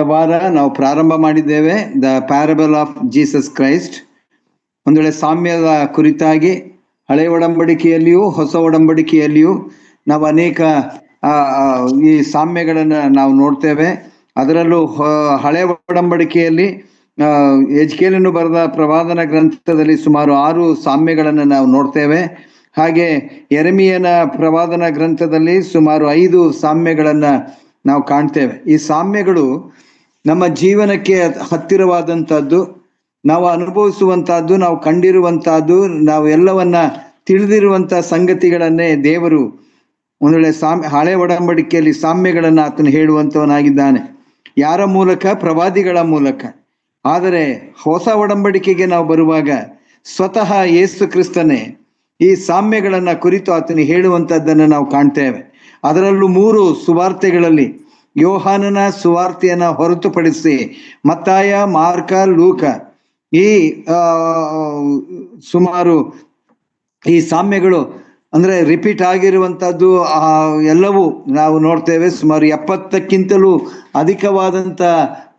ವಾರ ನಾವು ಪ್ರಾರಂಭ ಮಾಡಿದ್ದೇವೆ the parable of Jesus Christ. ಒಂದು ವೇಳೆ ಸಾಮ್ಯದ ಕುರಿತಾಗಿ ಹಳೆ ಒಡಂಬಡಿಕೆಯಲ್ಲಿಯೂ ಹೊಸ ಒಡಂಬಡಿಕೆಯಲ್ಲಿಯೂ ನಾವು ಅನೇಕ ಈ ಸಾಮ್ಯಗಳನ್ನು ನಾವು ನೋಡ್ತೇವೆ. ಅದರಲ್ಲೂ ಹಳೆ ಒಡಂಬಡಿಕೆಯಲ್ಲಿ ಎಜ್ಕೇಲನು ಬರೆದ ಪ್ರವಾದನ ಗ್ರಂಥದಲ್ಲಿ ಸುಮಾರು 6 ಸಾಮ್ಯಗಳನ್ನು ನಾವು ನೋಡ್ತೇವೆ. ಹಾಗೆ ಯೆರೆಮೀಯನ ಪ್ರವಾದನ ಗ್ರಂಥದಲ್ಲಿ ಸುಮಾರು 5 ಸಾಮ್ಯಗಳನ್ನು ನಾವು ಕಾಣ್ತೇವೆ. ಈ ಸಾಮ್ಯಗಳು ನಮ್ಮ ಜೀವನಕ್ಕೆ ಹತ್ತಿರವಾದಂಥದ್ದು, ನಾವು ಅನುಭವಿಸುವಂತಹದ್ದು, ನಾವು ಕಂಡಿರುವಂತಹದ್ದು, ನಾವು ಎಲ್ಲವನ್ನ ತಿಳಿದಿರುವಂತಹ ಸಂಗತಿಗಳನ್ನೇ ದೇವರು ಒಂದು ವೇಳೆ ಹಳೆ ಒಡಂಬಡಿಕೆಯಲ್ಲಿ ಸಾಮ್ಯಗಳನ್ನು ಆತನು ಹೇಳುವಂತವನಾಗಿದ್ದಾನೆ. ಯಾರ ಮೂಲಕ? ಪ್ರವಾದಿಗಳ ಮೂಲಕ. ಆದರೆ ಹೊಸ ಒಡಂಬಡಿಕೆಗೆ ನಾವು ಬರುವಾಗ ಸ್ವತಃ ಯೇಸು ಕ್ರಿಸ್ತನೇ ಈ ಸಾಮ್ಯಗಳನ್ನ ಕುರಿತು ಆತನು ಹೇಳುವಂತದ್ದನ್ನು ನಾವು ಕಾಣ್ತೇವೆ. ಅದರಲ್ಲೂ 3 ಸುವಾರ್ತೆಗಳಲ್ಲಿ, ಯೋಹಾನನ ಸುವಾರ್ತೆಯನ್ನ ಹೊರತುಪಡಿಸಿ ಮತ್ತಾಯ, ಮಾರ್ಕ, ಲೂಕ, ಈ ಸುಮಾರು ಈ ಸಾಮ್ಯಗಳು ಅಂದ್ರೆ ರಿಪೀಟ್ ಆಗಿರುವಂತದ್ದು ಎಲ್ಲವೂ ನಾವು ನೋಡ್ತೇವೆ. ಸುಮಾರು 70ಕ್ಕಿಂತಲೂ ಅಧಿಕವಾದಂತ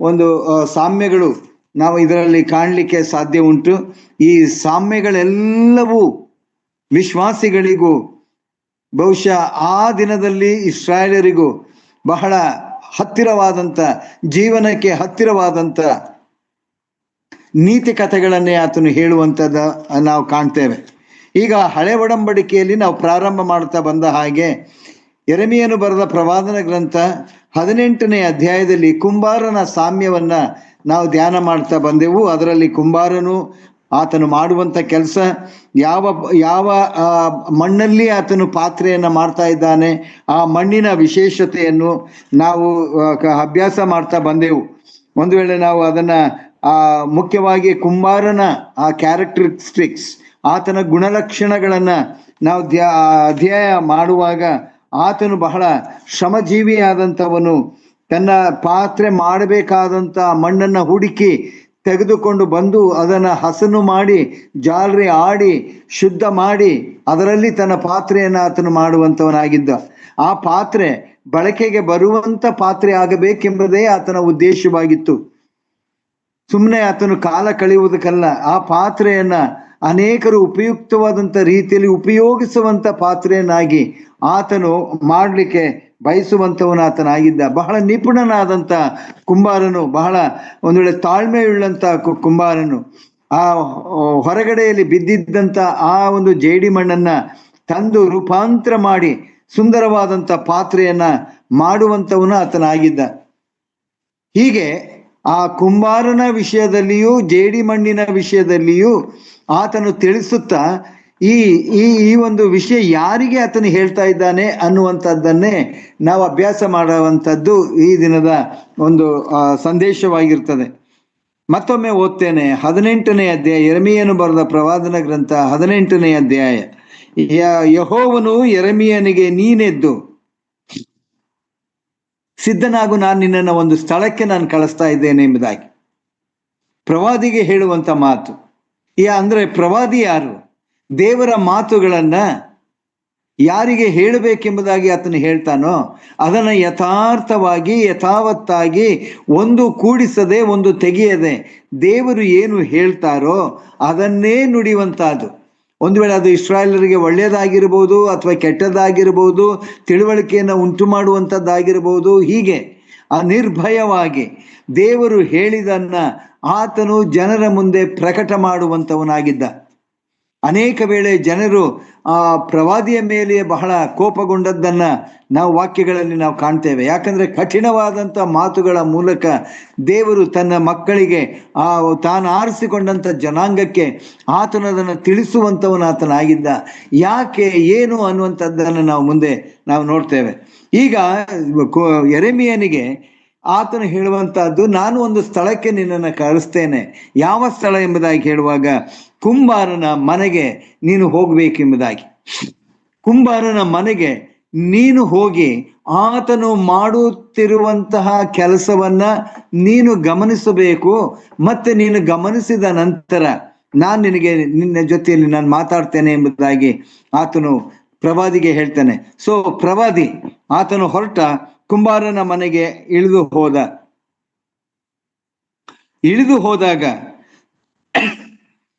ಒಂದು ಸಾಮ್ಯಗಳು ನಾವು ಇದರಲ್ಲಿ ಕಾಣಲಿಕ್ಕೆ ಸಾಧ್ಯ ಉಂಟು. ಈ ಸಾಮ್ಯಗಳೆಲ್ಲವೂ ವಿಶ್ವಾಸಿಗಳಿಗೂ ಬಹುಶಃ ಆ ದಿನದಲ್ಲಿ ಇಸ್ರಾಯೇಲರಿಗೂ ಬಹಳ ಹತ್ತಿರವಾದಂತ, ಜೀವನಕ್ಕೆ ಹತ್ತಿರವಾದಂತ ನೀತಿ ಕಥೆಗಳನ್ನೇ ಆತನು ಹೇಳುವಂಥದ್ದ ನಾವು ಕಾಣ್ತೇವೆ. ಈಗ ಹಳೆ ಒಡಂಬಡಿಕೆಯಲ್ಲಿ ನಾವು ಪ್ರಾರಂಭ ಮಾಡ್ತಾ ಬಂದ ಹಾಗೆ ಯೆರೆಮೀಯನು ಬರೆದ ಪ್ರವಾದನ ಗ್ರಂಥ 18ನೇ ಅಧ್ಯಾಯದಲ್ಲಿ ಕುಂಬಾರನ ಸಾಮ್ಯವನ್ನ ನಾವು ಧ್ಯಾನ ಮಾಡ್ತಾ ಬಂದೆವು. ಅದರಲ್ಲಿ ಕುಂಬಾರನು ಆತನು ಮಾಡುವಂತ ಕೆಲಸ, ಯಾವ ಮಣ್ಣಲ್ಲಿ ಆತನು ಪಾತ್ರೆಯನ್ನ ಮಾಡ್ತಾ ಇದ್ದಾನೆ, ಆ ಮಣ್ಣಿನ ವಿಶೇಷತೆಯನ್ನು ನಾವು ಅಭ್ಯಾಸ ಮಾಡ್ತಾ ಬಂದೆವು. ಒಂದು ವೇಳೆ ನಾವು ಅದನ್ನ ಮುಖ್ಯವಾಗಿ ಕುಂಬಾರನ ಆ ಕ್ಯಾರೆಕ್ಟರಿಸ್ಟಿಕ್ಸ್, ಆತನ ಗುಣಲಕ್ಷಣಗಳನ್ನ ನಾವು ಅಧ್ಯಯನ ಮಾಡುವಾಗ ಆತನು ಬಹಳ ಶ್ರಮಜೀವಿಯಾದಂಥವನು. ತನ್ನ ಪಾತ್ರೆ ಮಾಡಬೇಕಾದಂಥ ಮಣ್ಣನ್ನ ಹುಡುಕಿ ತೆಗೆದುಕೊಂಡು ಬಂದು ಅದನ್ನ ಹಸನು ಮಾಡಿ, ಜಾಲರಿ ಆಡಿ, ಶುದ್ಧ ಮಾಡಿ ಅದರಲ್ಲಿ ತನ್ನ ಪಾತ್ರೆಯನ್ನು ಆತನು ಮಾಡುವಂಥವನಾಗಿದ್ದ. ಆ ಪಾತ್ರೆ ಬಳಕೆಗೆ ಬರುವಂತ ಪಾತ್ರೆ ಆಗಬೇಕೆಂಬುದೇ ಆತನ ಉದ್ದೇಶವಾಗಿತ್ತು. ಸುಮ್ಮನೆ ಆತನು ಕಾಲ ಕಳೆಯುವುದಕ್ಕಲ್ಲ, ಆ ಪಾತ್ರೆಯನ್ನ ಅನೇಕರು ಉಪಯುಕ್ತವಾದಂಥ ರೀತಿಯಲ್ಲಿ ಉಪಯೋಗಿಸುವಂತ ಪಾತ್ರೆಯನ್ನಾಗಿ ಆತನು ಮಾಡಲಿಕ್ಕೆ ಬಯಸುವಂಥವನು ಆತನಾಗಿದ್ದ. ಬಹಳ ನಿಪುಣನಾದಂಥ ಕುಂಬಾರನು, ಬಹಳ ಒಂದು ವೇಳೆ ತಾಳ್ಮೆಯುಳ್ಳಂಥ ಕುಂಬಾರನು. ಆ ಹೊರಗಡೆಯಲ್ಲಿ ಬಿದ್ದಿದ್ದಂಥ ಆ ಒಂದು ಜೇಡಿ ಮಣ್ಣನ್ನ ತಂದು ರೂಪಾಂತರ ಮಾಡಿ ಸುಂದರವಾದಂಥ ಪಾತ್ರೆಯನ್ನ ಮಾಡುವಂಥವನು ಆತನಾಗಿದ್ದ. ಹೀಗೆ ಆ ಕುಂಬಾರನ ವಿಷಯದಲ್ಲಿಯೂ ಜೇಡಿ ಮಣ್ಣಿನ ವಿಷಯದಲ್ಲಿಯೂ ಆತನು ತಿಳಿಸುತ್ತಾ ಈ ಒಂದು ವಿಷಯ ಯಾರಿಗೆ ಆತನು ಹೇಳ್ತಾ ಇದ್ದಾನೆ ಅನ್ನುವಂಥದ್ದನ್ನೇ ನಾವು ಅಭ್ಯಾಸ ಮಾಡುವಂಥದ್ದು ಈ ದಿನದ ಒಂದು ಸಂದೇಶವಾಗಿರ್ತದೆ. ಮತ್ತೊಮ್ಮೆ ಓದ್ತೇನೆ. 18ನೇ ಅಧ್ಯಾಯ, ಯೆರೆಮೀಯನು ಬರೆದ ಪ್ರವಾದನ ಗ್ರಂಥ 18ನೇ ಅಧ್ಯಾಯ. ಯೆಹೋವನು ಯೆರೆಮೀಯನಿಗೆ, ನೀನೆದ್ದು ಸಿದ್ಧನಾಗು, ನಾನು ನಿನ್ನನ್ನು ಒಂದು ಸ್ಥಳಕ್ಕೆ ನಾನು ಕಳಿಸ್ತಾ ಇದ್ದೇನೆ ಎಂಬುದಾಗಿ ಪ್ರವಾದಿಗೆ ಹೇಳುವಂತ ಮಾತು. ಅಂದ್ರೆ ಪ್ರವಾದಿ ಯಾರು? ದೇವರ ಮಾತುಗಳನ್ನ ಯಾರಿಗೆ ಹೇಳಬೇಕೆಂಬುದಾಗಿ ಆತನು ಹೇಳ್ತಾನೋ ಅದನ್ನ ಯಥಾರ್ಥವಾಗಿ, ಯಥಾವತ್ತಾಗಿ, ಒಂದು ಕೂಡಿಸದೆ ಒಂದು ತೆಗೆಯದೆ ದೇವರು ಏನು ಹೇಳ್ತಾರೋ ಅದನ್ನೇ ನುಡಿಯುವಂತಹದ್ದು. ಒಂದು ವೇಳೆ ಅದು ಇಸ್ರಾಯೇಲರಿಗೆ ಒಳ್ಳೆಯದಾಗಿರ್ಬೋದು ಅಥವಾ ಕೆಟ್ಟದ್ದಾಗಿರ್ಬೋದು, ತಿಳುವಳಿಕೆಯನ್ನು ಉಂಟು ಮಾಡುವಂಥದ್ದಾಗಿರ್ಬೋದು. ಹೀಗೆ ನಿರ್ಭಯವಾಗಿ ದೇವರು ಹೇಳಿದನ್ನ ಆತನು ಜನರ ಮುಂದೆ ಪ್ರಕಟ ಮಾಡುವಂಥವನಾಗಿದ್ದ. ಅನೇಕ ವೇಳೆ ಜನರು ಆ ಪ್ರವಾದಿಯ ಮೇಲೆ ಬಹಳ ಕೋಪಗೊಂಡದ್ದನ್ನ ನಾವು ವಾಕ್ಯಗಳಲ್ಲಿ ನಾವು ಕಾಣ್ತೇವೆ. ಯಾಕಂದ್ರೆ ಕಠಿಣವಾದಂಥ ಮಾತುಗಳ ಮೂಲಕ ದೇವರು ತನ್ನ ಮಕ್ಕಳಿಗೆ ತಾನು ಆರಿಸಿಕೊಂಡಂಥ ಜನಾಂಗಕ್ಕೆ ಆತನು ಅದನ್ನು ತಿಳಿಸುವಂಥವನು ಆತನಾಗಿದ್ದ. ಯಾಕೆ, ಏನು ಅನ್ನುವಂಥದ್ದನ್ನು ನಾವು ಮುಂದೆ ನಾವು ನೋಡ್ತೇವೆ. ಈಗ ಯೆರೆಮೀಯನಿಗೆ ಆತನು ಹೇಳುವಂತಹದ್ದು, ನಾನು ಒಂದು ಸ್ಥಳಕ್ಕೆ ನಿನ್ನನ್ನು ಕಳಿಸ್ತೇನೆ. ಯಾವ ಸ್ಥಳ ಎಂಬುದಾಗಿ ಹೇಳುವಾಗ ಕುಂಬಾರನ ಮನೆಗೆ ನೀನು ಹೋಗ್ಬೇಕೆಂಬುದಾಗಿ. ಕುಂಬಾರನ ಮನೆಗೆ ನೀನು ಹೋಗಿ ಆತನು ಮಾಡುತ್ತಿರುವಂತಹ ಕೆಲಸವನ್ನ ನೀನು ಗಮನಿಸಬೇಕು. ಮತ್ತೆ ನೀನು ಗಮನಿಸಿದ ನಂತರ ನಾನು ನಿನ್ನ ಜೊತೆಯಲ್ಲಿ ನಾನು ಮಾತಾಡ್ತೇನೆ ಎಂಬುದಾಗಿ ಆತನು ಪ್ರವಾದಿಗೆ ಹೇಳ್ತಾನೆ. ಪ್ರವಾದಿ ಆತನು ಹೊರಟ ಕುಂಬಾರನ ಮನೆಗೆ ಇಳಿದು ಹೋದ. ಇಳಿದು ಹೋದಾಗ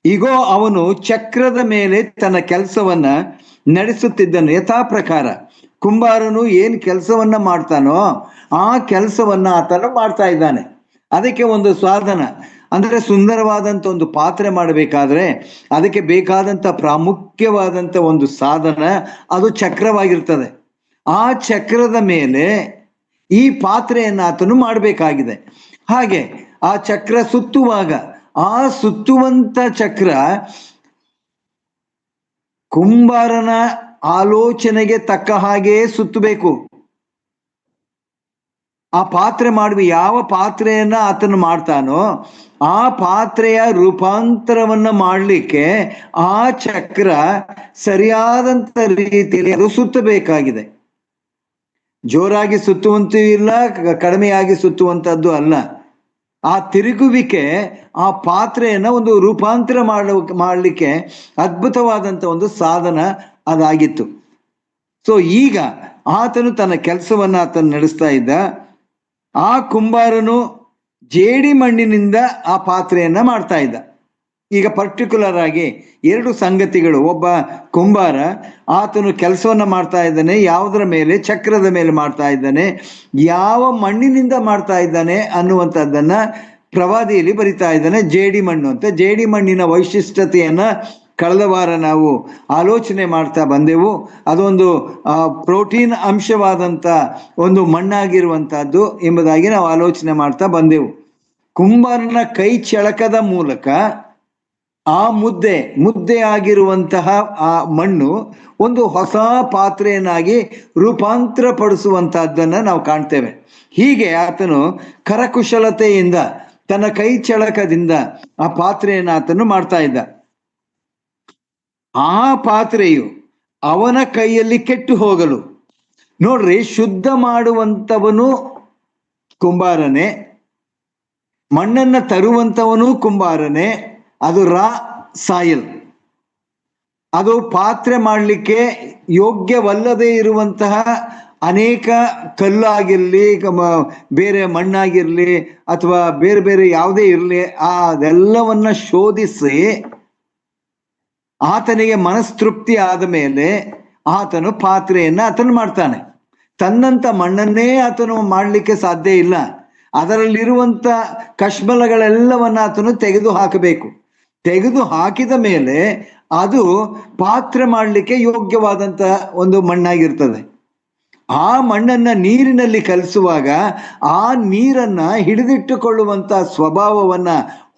ಈಗೋ ಅವನು ಚಕ್ರದ ಮೇಲೆ ತನ್ನ ಕೆಲಸವನ್ನ ನಡೆಸುತ್ತಿದ್ದನು. ಯಥಾ ಪ್ರಕಾರ ಕುಂಬಾರನು ಏನ್ ಕೆಲಸವನ್ನ ಮಾಡ್ತಾನೋ ಆ ಕೆಲಸವನ್ನ ಆತನು ಮಾಡ್ತಾ ಇದ್ದಾನೆ. ಅದಕ್ಕೆ ಒಂದು ಸಾಧನ, ಅಂದ್ರೆ ಸುಂದರವಾದಂಥ ಒಂದು ಪಾತ್ರೆ ಮಾಡಬೇಕಾದ್ರೆ ಅದಕ್ಕೆ ಬೇಕಾದಂಥ ಪ್ರಾಮುಖ್ಯವಾದಂಥ ಒಂದು ಸಾಧನ ಅದು ಚಕ್ರವಾಗಿರ್ತದೆ. ಆ ಚಕ್ರದ ಮೇಲೆ ಈ ಪಾತ್ರೆಯನ್ನು ಆತನು ಮಾಡಬೇಕಾಗಿದೆ. ಹಾಗೆ ಆ ಚಕ್ರ ಸುತ್ತುವಾಗ ಆ ಸುತ್ತುವಂತ ಚಕ್ರ ಕುಂಬಾರನ ಆಲೋಚನೆಗೆ ತಕ್ಕ ಹಾಗೆ ಸುತ್ತಬೇಕು. ಆ ಪಾತ್ರೆ ಮಾಡುವ ಯಾವ ಪಾತ್ರೆಯನ್ನ ಆತನು ಮಾಡ್ತಾನೋ ಆ ಪಾತ್ರೆಯ ರೂಪಾಂತರವನ್ನ ಮಾಡಲಿಕ್ಕೆ ಆ ಚಕ್ರ ಸರಿಯಾದಂತ ರೀತಿಯಲ್ಲಿ ಅದು ಸುತ್ತಬೇಕಾಗಿದೆ. ಜೋರಾಗಿ ಸುತ್ತುವಂತೂ ಇಲ್ಲ, ಕಡಿಮೆಯಾಗಿ ಸುತ್ತುವಂತದ್ದು ಅಲ್ಲ. ಆ ತಿರುಗುವಿಕೆ ಆ ಪಾತ್ರೆಯನ್ನ ಒಂದು ರೂಪಾಂತರ ಮಾಡಲಿಕ್ಕೆ ಅದ್ಭುತವಾದಂತ ಒಂದು ಸಾಧನ ಅದಾಗಿತ್ತು. ಸೊ ಈಗ ಆತನು ತನ್ನ ಕೆಲಸವನ್ನ ಆತನು ನಡೆಸ್ತಾ ಇದ್ದ. ಆ ಕುಂಬಾರನು ಜೇಡಿ ಮಣ್ಣಿನಿಂದ ಆ ಪಾತ್ರೆಯನ್ನ ಮಾಡ್ತಾ ಇದ್ದ. ಈಗ ಪರ್ಟಿಕ್ಯುಲರ್ ಆಗಿ ಎರಡು ಸಂಗತಿಗಳು. ಒಬ್ಬ ಕುಂಬಾರ ಆತನು ಕೆಲಸವನ್ನ ಮಾಡ್ತಾ ಇದ್ದಾನೆ, ಯಾವುದರ ಮೇಲೆ? ಚಕ್ರದ ಮೇಲೆ ಮಾಡ್ತಾ ಇದ್ದಾನೆ. ಯಾವ ಮಣ್ಣಿನಿಂದ ಮಾಡ್ತಾ ಇದ್ದಾನೆ ಅನ್ನುವಂಥದ್ದನ್ನ ಪ್ರವಾದಿಯಲ್ಲಿ ಬರಿತಾ ಇದ್ದಾನೆ. ಜೇಡಿ ಮಣ್ಣು ಅಂತ. ಜೇಡಿ ಮಣ್ಣಿನ ವೈಶಿಷ್ಟ್ಯತೆಯನ್ನ ಕಳೆದ ವಾರ ನಾವು ಆಲೋಚನೆ ಮಾಡ್ತಾ ಬಂದೆವು. ಅದೊಂದು ಪ್ರೋಟೀನ್ ಅಂಶವಾದಂಥ ಒಂದು ಮಣ್ಣಾಗಿರುವಂತಹದ್ದು ಎಂಬುದಾಗಿ ನಾವು ಆಲೋಚನೆ ಮಾಡ್ತಾ ಬಂದೆವು. ಕುಂಬಾರನ ಕೈ ಚಳಕದ ಮೂಲಕ ಆ ಮುದ್ದೆ ಆಗಿರುವಂತಹ ಆ ಮಣ್ಣು ಒಂದು ಹೊಸ ಪಾತ್ರೆಯನ್ನಾಗಿ ರೂಪಾಂತರ ಪಡಿಸುವಂತಹದ್ದನ್ನ ನಾವು ಕಾಣ್ತೇವೆ. ಹೀಗೆ ಆತನು ಕರಕುಶಲತೆಯಿಂದ ತನ್ನ ಕೈ ಚಳಕದಿಂದ ಆ ಪಾತ್ರೆಯನ್ನು ಆತನು ಮಾಡ್ತಾ ಇದ್ದ. ಆ ಪಾತ್ರೆಯು ಅವನ ಕೈಯಲ್ಲಿ ಕೆಟ್ಟು ಹೋಗಲು, ನೋಡ್ರಿ, ಶುದ್ಧ ಮಾಡುವಂತವನು ಕುಂಬಾರನೇ, ಮಣ್ಣನ್ನ ತರುವಂತವನು ಕುಂಬಾರನೇ. ಅದು ರಾ ಸಾಯಿಲ್, ಅದು ಪಾತ್ರೆ ಮಾಡಲಿಕ್ಕೆ ಯೋಗ್ಯವಲ್ಲದೆ ಇರುವಂತಹ ಅನೇಕ ಕಲ್ಲಾಗಿರ್ಲಿ, ಬೇರೆ ಮಣ್ಣಾಗಿರ್ಲಿ, ಅಥವಾ ಬೇರೆ ಬೇರೆ ಯಾವುದೇ ಇರಲಿ, ಅದೆಲ್ಲವನ್ನ ಶೋಧಿಸಿ ಆತನಿಗೆ ಮನಸ್ತೃಪ್ತಿ ಆದ ಮೇಲೆ ಆತನು ಪಾತ್ರೆಯನ್ನ ಆತನು ಮಾಡ್ತಾನೆ. ತನ್ನಂತ ಮಣ್ಣನ್ನೇ ಆತನು ಮಾಡಲಿಕ್ಕೆ ಸಾಧ್ಯ ಇಲ್ಲ. ಅದರಲ್ಲಿರುವಂತ ಕಶ್ಮಲಗಳೆಲ್ಲವನ್ನ ಆತನು ತೆಗೆದು ಹಾಕಬೇಕು. ತೆಗೆದು ಹಾಕಿದ ಮೇಲೆ ಅದು ಪಾತ್ರೆ ಮಾಡಲಿಕ್ಕೆ ಯೋಗ್ಯವಾದಂತ ಒಂದು ಮಣ್ಣಾಗಿರ್ತದೆ. ಆ ಮಣ್ಣನ್ನ ನೀರಿನಲ್ಲಿ ಕಲಿಸುವಾಗ ಆ ನೀರನ್ನ ಹಿಡಿದಿಟ್ಟುಕೊಳ್ಳುವಂತ ಸ್ವಭಾವವನ್ನ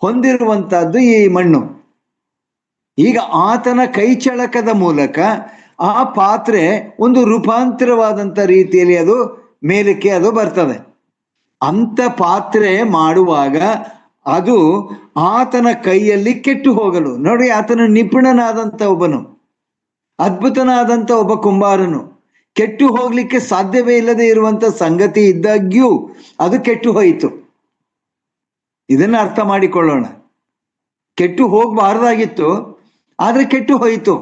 ಹೊಂದಿರುವಂತಹದ್ದು ಈ ಮಣ್ಣು. ಈಗ ಆತನ ಕೈ ಚಳಕದ ಮೂಲಕ ಆ ಪಾತ್ರೆ ಒಂದು ರೂಪಾಂತರವಾದಂತ ರೀತಿಯಲ್ಲಿ ಅದು ಮೇಲಕ್ಕೆ ಅದು ಬರ್ತದೆ. ಅಂತ ಪಾತ್ರೆ ಮಾಡುವಾಗ ಅದು ಆತನ ಕೈಯಲ್ಲಿ ಕೆಟ್ಟು ಹೋಗಲು, ನೋಡಿ, ಆತನ ನಿಪುಣನಾದಂಥ ಒಬ್ಬನು, ಅದ್ಭುತನಾದಂಥ ಒಬ್ಬ ಕುಂಬಾರನು. ಕೆಟ್ಟು ಹೋಗ್ಲಿಕ್ಕೆ ಸಾಧ್ಯವೇ ಇಲ್ಲದೆ ಇರುವಂತ ಸಂಗತಿ ಇದ್ದಾಗ್ಯೂ ಅದು ಕೆಟ್ಟು ಹೋಯಿತು. ಇದನ್ನ ಅರ್ಥ ಮಾಡಿಕೊಳ್ಳೋಣ. ಕೆಟ್ಟು ಹೋಗಬಾರ್ದಾಗಿತ್ತು, ಆದ್ರೆ ಕೆಟ್ಟು ಹೋಯಿತು.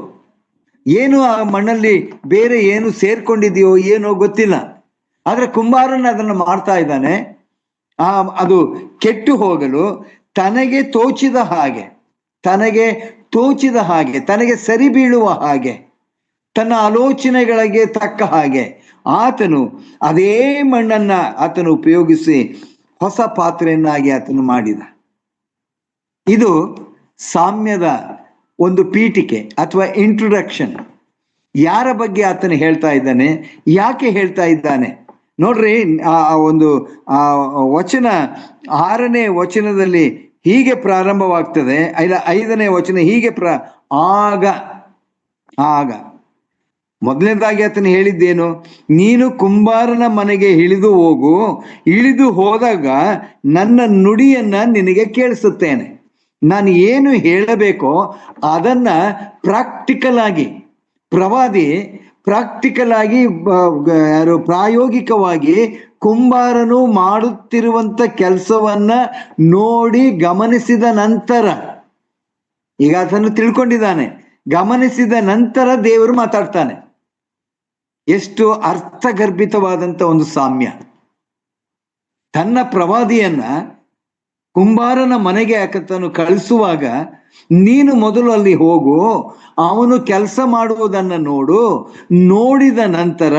ಏನು ಆ ಮಣ್ಣಲ್ಲಿ ಬೇರೆ ಏನು ಸೇರ್ಕೊಂಡಿದೆಯೋ ಏನೋ ಗೊತ್ತಿಲ್ಲ, ಆದ್ರೆ ಕುಂಬಾರನ ಅದನ್ನು ಮಾಡ್ತಾ ಇದ್ದಾನೆ. ಅದು ಕೆಟ್ಟು ಹೋಗಲು ತನಗೆ ತೋಚಿದ ಹಾಗೆ, ತನಗೆ ಸರಿ ಬೀಳುವ ಹಾಗೆ, ತನ್ನ ಆಲೋಚನೆಗಳಿಗೆ ತಕ್ಕ ಹಾಗೆ ಆತನು ಅದೇ ಮಣ್ಣನ್ನ ಆತನು ಉಪಯೋಗಿಸಿ ಹೊಸ ಪಾತ್ರೆಯನ್ನಾಗಿ ಆತನು ಮಾಡಿದ. ಇದು ಸಾಮ್ಯದ ಒಂದು ಪೀಠಿಕೆ ಅಥವಾ ಇಂಟ್ರೊಡಕ್ಷನ್. ಯಾರ ಬಗ್ಗೆ ಆತನು ಹೇಳ್ತಾ ಇದ್ದಾನೆ, ಯಾಕೆ ಹೇಳ್ತಾ ಇದ್ದಾನೆ? ನೋಡ್ರಿ, ಆ ಒಂದು ವಚನ 6ನೇ ವಚನದಲ್ಲಿ ಹೀಗೆ ಪ್ರಾರಂಭವಾಗ್ತದೆ. 5ನೇ ವಚನ ಹೀಗೆ ಆಗ ಮೊದಲನೇದಾಗಿ ಆತನು ಹೇಳಿದ್ದೇನು? ನೀನು ಕುಂಬಾರನ ಮನೆಗೆ ಇಳಿದು ಹೋಗು, ಇಳಿದು ಹೋದಾಗ ನನ್ನ ನುಡಿಯನ್ನ ನಿನಗೆ ಕೇಳಿಸುತ್ತೇನೆ. ನಾನು ಏನು ಹೇಳಬೇಕೋ ಅದನ್ನ ಪ್ರಾಕ್ಟಿಕಲ್ ಆಗಿ ಪ್ರವಾದಿ ಪ್ರಾಯೋಗಿಕವಾಗಿ ಕುಂಬಾರನು ಮಾಡುತ್ತಿರುವಂತ ಕೆಲಸವನ್ನ ನೋಡಿ ಗಮನಿಸಿದ ನಂತರ, ಈಗ ಅದನ್ನು ತಿಳ್ಕೊಂಡಿದ್ದಾನೆ, ಗಮನಿಸಿದ ನಂತರ ದೇವರು ಮಾತಾಡ್ತಾನೆ. ಎಷ್ಟು ಅರ್ಥಗರ್ಭಿತವಾದಂತ ಒಂದು ಸಾಮ್ಯ. ತನ್ನ ಪ್ರವಾದಿಯನ್ನ ಕುಂಬಾರನ ಮನೆಗೆ ಆತನು ಕಳಿಸುವಾಗ ನೀನು ಮೊದಲು ಅಲ್ಲಿ ಹೋಗು, ಅವನು ಕೆಲಸ ಮಾಡುವುದನ್ನು ನೋಡು, ನೋಡಿದ ನಂತರ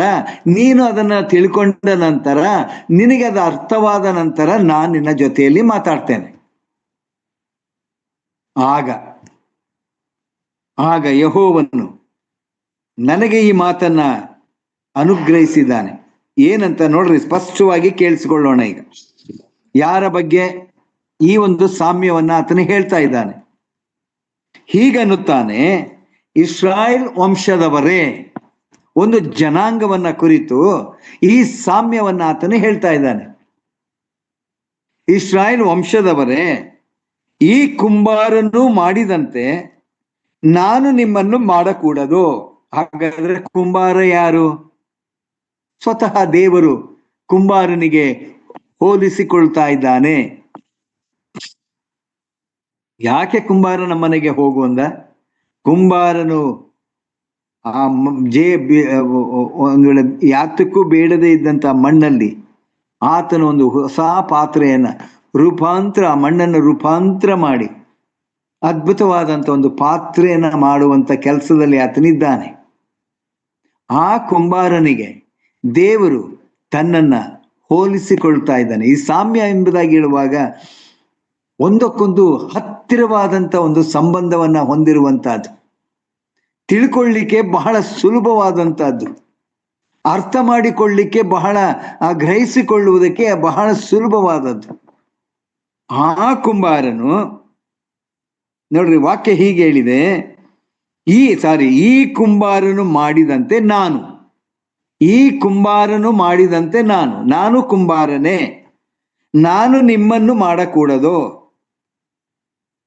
ನೀನು ಅದನ್ನ ತಿಳ್ಕೊಂಡ ನಂತರ ನಿನಗೆ ಅದು ಅರ್ಥವಾದ ನಂತರ ನಾನು ನಿನ್ನ ಜೊತೆಯಲ್ಲಿ ಮಾತಾಡ್ತೇನೆ. ಆಗ ಆಗ ಯೆಹೋವನು ನನಗೆ ಈ ಮಾತನ್ನ ಅನುಗ್ರಹಿಸಿದ್ದಾನೆ. ಏನಂತ ನೋಡ್ರಿ, ಸ್ಪಷ್ಟವಾಗಿ ಕೇಳಿಸಿಕೊಳ್ಳೋಣ. ಈಗ ಯಾರ ಬಗ್ಗೆ ಈ ಒಂದು ಸಾಮ್ಯವನ್ನ ಆತನು ಹೇಳ್ತಾ ಇದ್ದಾನೆ? ಹೀಗನ್ನುತ್ತಾನೆ, ಇಸ್ರಾಯೇಲ್ ವಂಶದವರೇ, ಒಂದು ಜನಾಂಗವನ್ನ ಕುರಿತು ಈ ಸಾಮ್ಯವನ್ನ ಆತನು ಹೇಳ್ತಾ ಇದ್ದಾನೆ. ಇಸ್ರಾಯೇಲ್ ವಂಶದವರೇ, ಈ ಕುಂಬಾರನು ಮಾಡಿದಂತೆ ನಾನು ನಿಮ್ಮನ್ನು ಮಾಡಕೂಡದು. ಹಾಗಾದ್ರೆ ಕುಂಬಾರ ಯಾರು? ಸ್ವತಃ ದೇವರು ಕುಂಬಾರನಿಗೆ ಹೋಲಿಸಿಕೊಳ್ತಾ ಇದ್ದಾನೆ. ಯಾಕೆ ಕುಂಬಾರನ ಮನೆಗೆ ಹೋಗುವಂದ? ಕುಂಬಾರನು ಆ ಒಂದು ವೇಳೆ ಯಾತಕ್ಕೂ ಬೇಡದೇ ಇದ್ದಂತ ಮಣ್ಣಲ್ಲಿ ಆತನ ಒಂದು ಹೊಸ ಪಾತ್ರೆಯನ್ನ ಮಣ್ಣನ್ನು ರೂಪಾಂತರ ಮಾಡಿ ಅದ್ಭುತವಾದಂತ ಒಂದು ಪಾತ್ರೆಯನ್ನ ಮಾಡುವಂತ ಕೆಲಸದಲ್ಲಿ ಆತನಿದ್ದಾನೆ. ಆ ಕುಂಬಾರನಿಗೆ ದೇವರು ತನ್ನನ್ನ ಹೋಲಿಸಿಕೊಳ್ತಾ ಇದ್ದಾನೆ. ಈ ಸಾಮ್ಯ ಎಂಬುದಾಗಿ ಹೇಳುವಾಗ ಒಂದಕ್ಕೊಂದು ಹತ್ತಿರವಾದಂತ ಒಂದು ಸಂಬಂಧವನ್ನ ಹೊಂದಿರುವಂತಹದ್ದು, ತಿಳ್ಕೊಳ್ಳಿಕ್ಕೆ ಬಹಳ ಸುಲಭವಾದಂತಹದ್ದು, ಅರ್ಥ ಮಾಡಿಕೊಳ್ಳಿಕ್ಕೆ ಬಹಳ ಗ್ರಹಿಸಿಕೊಳ್ಳುವುದಕ್ಕೆ ಬಹಳ ಸುಲಭವಾದದ್ದು. ಆ ಕುಂಬಾರನು ನೋಡ್ರಿ, ವಾಕ್ಯ ಹೀಗೆ ಹೇಳಿದೆ, ಈ ಕುಂಬಾರನು ಮಾಡಿದಂತೆ ನಾನು, ಈ ಕುಂಬಾರನು ಮಾಡಿದಂತೆ ನಾನು ಕುಂಬಾರನೇ, ನಾನು ನಿಮ್ಮನ್ನು ಮಾಡಕೂಡದು,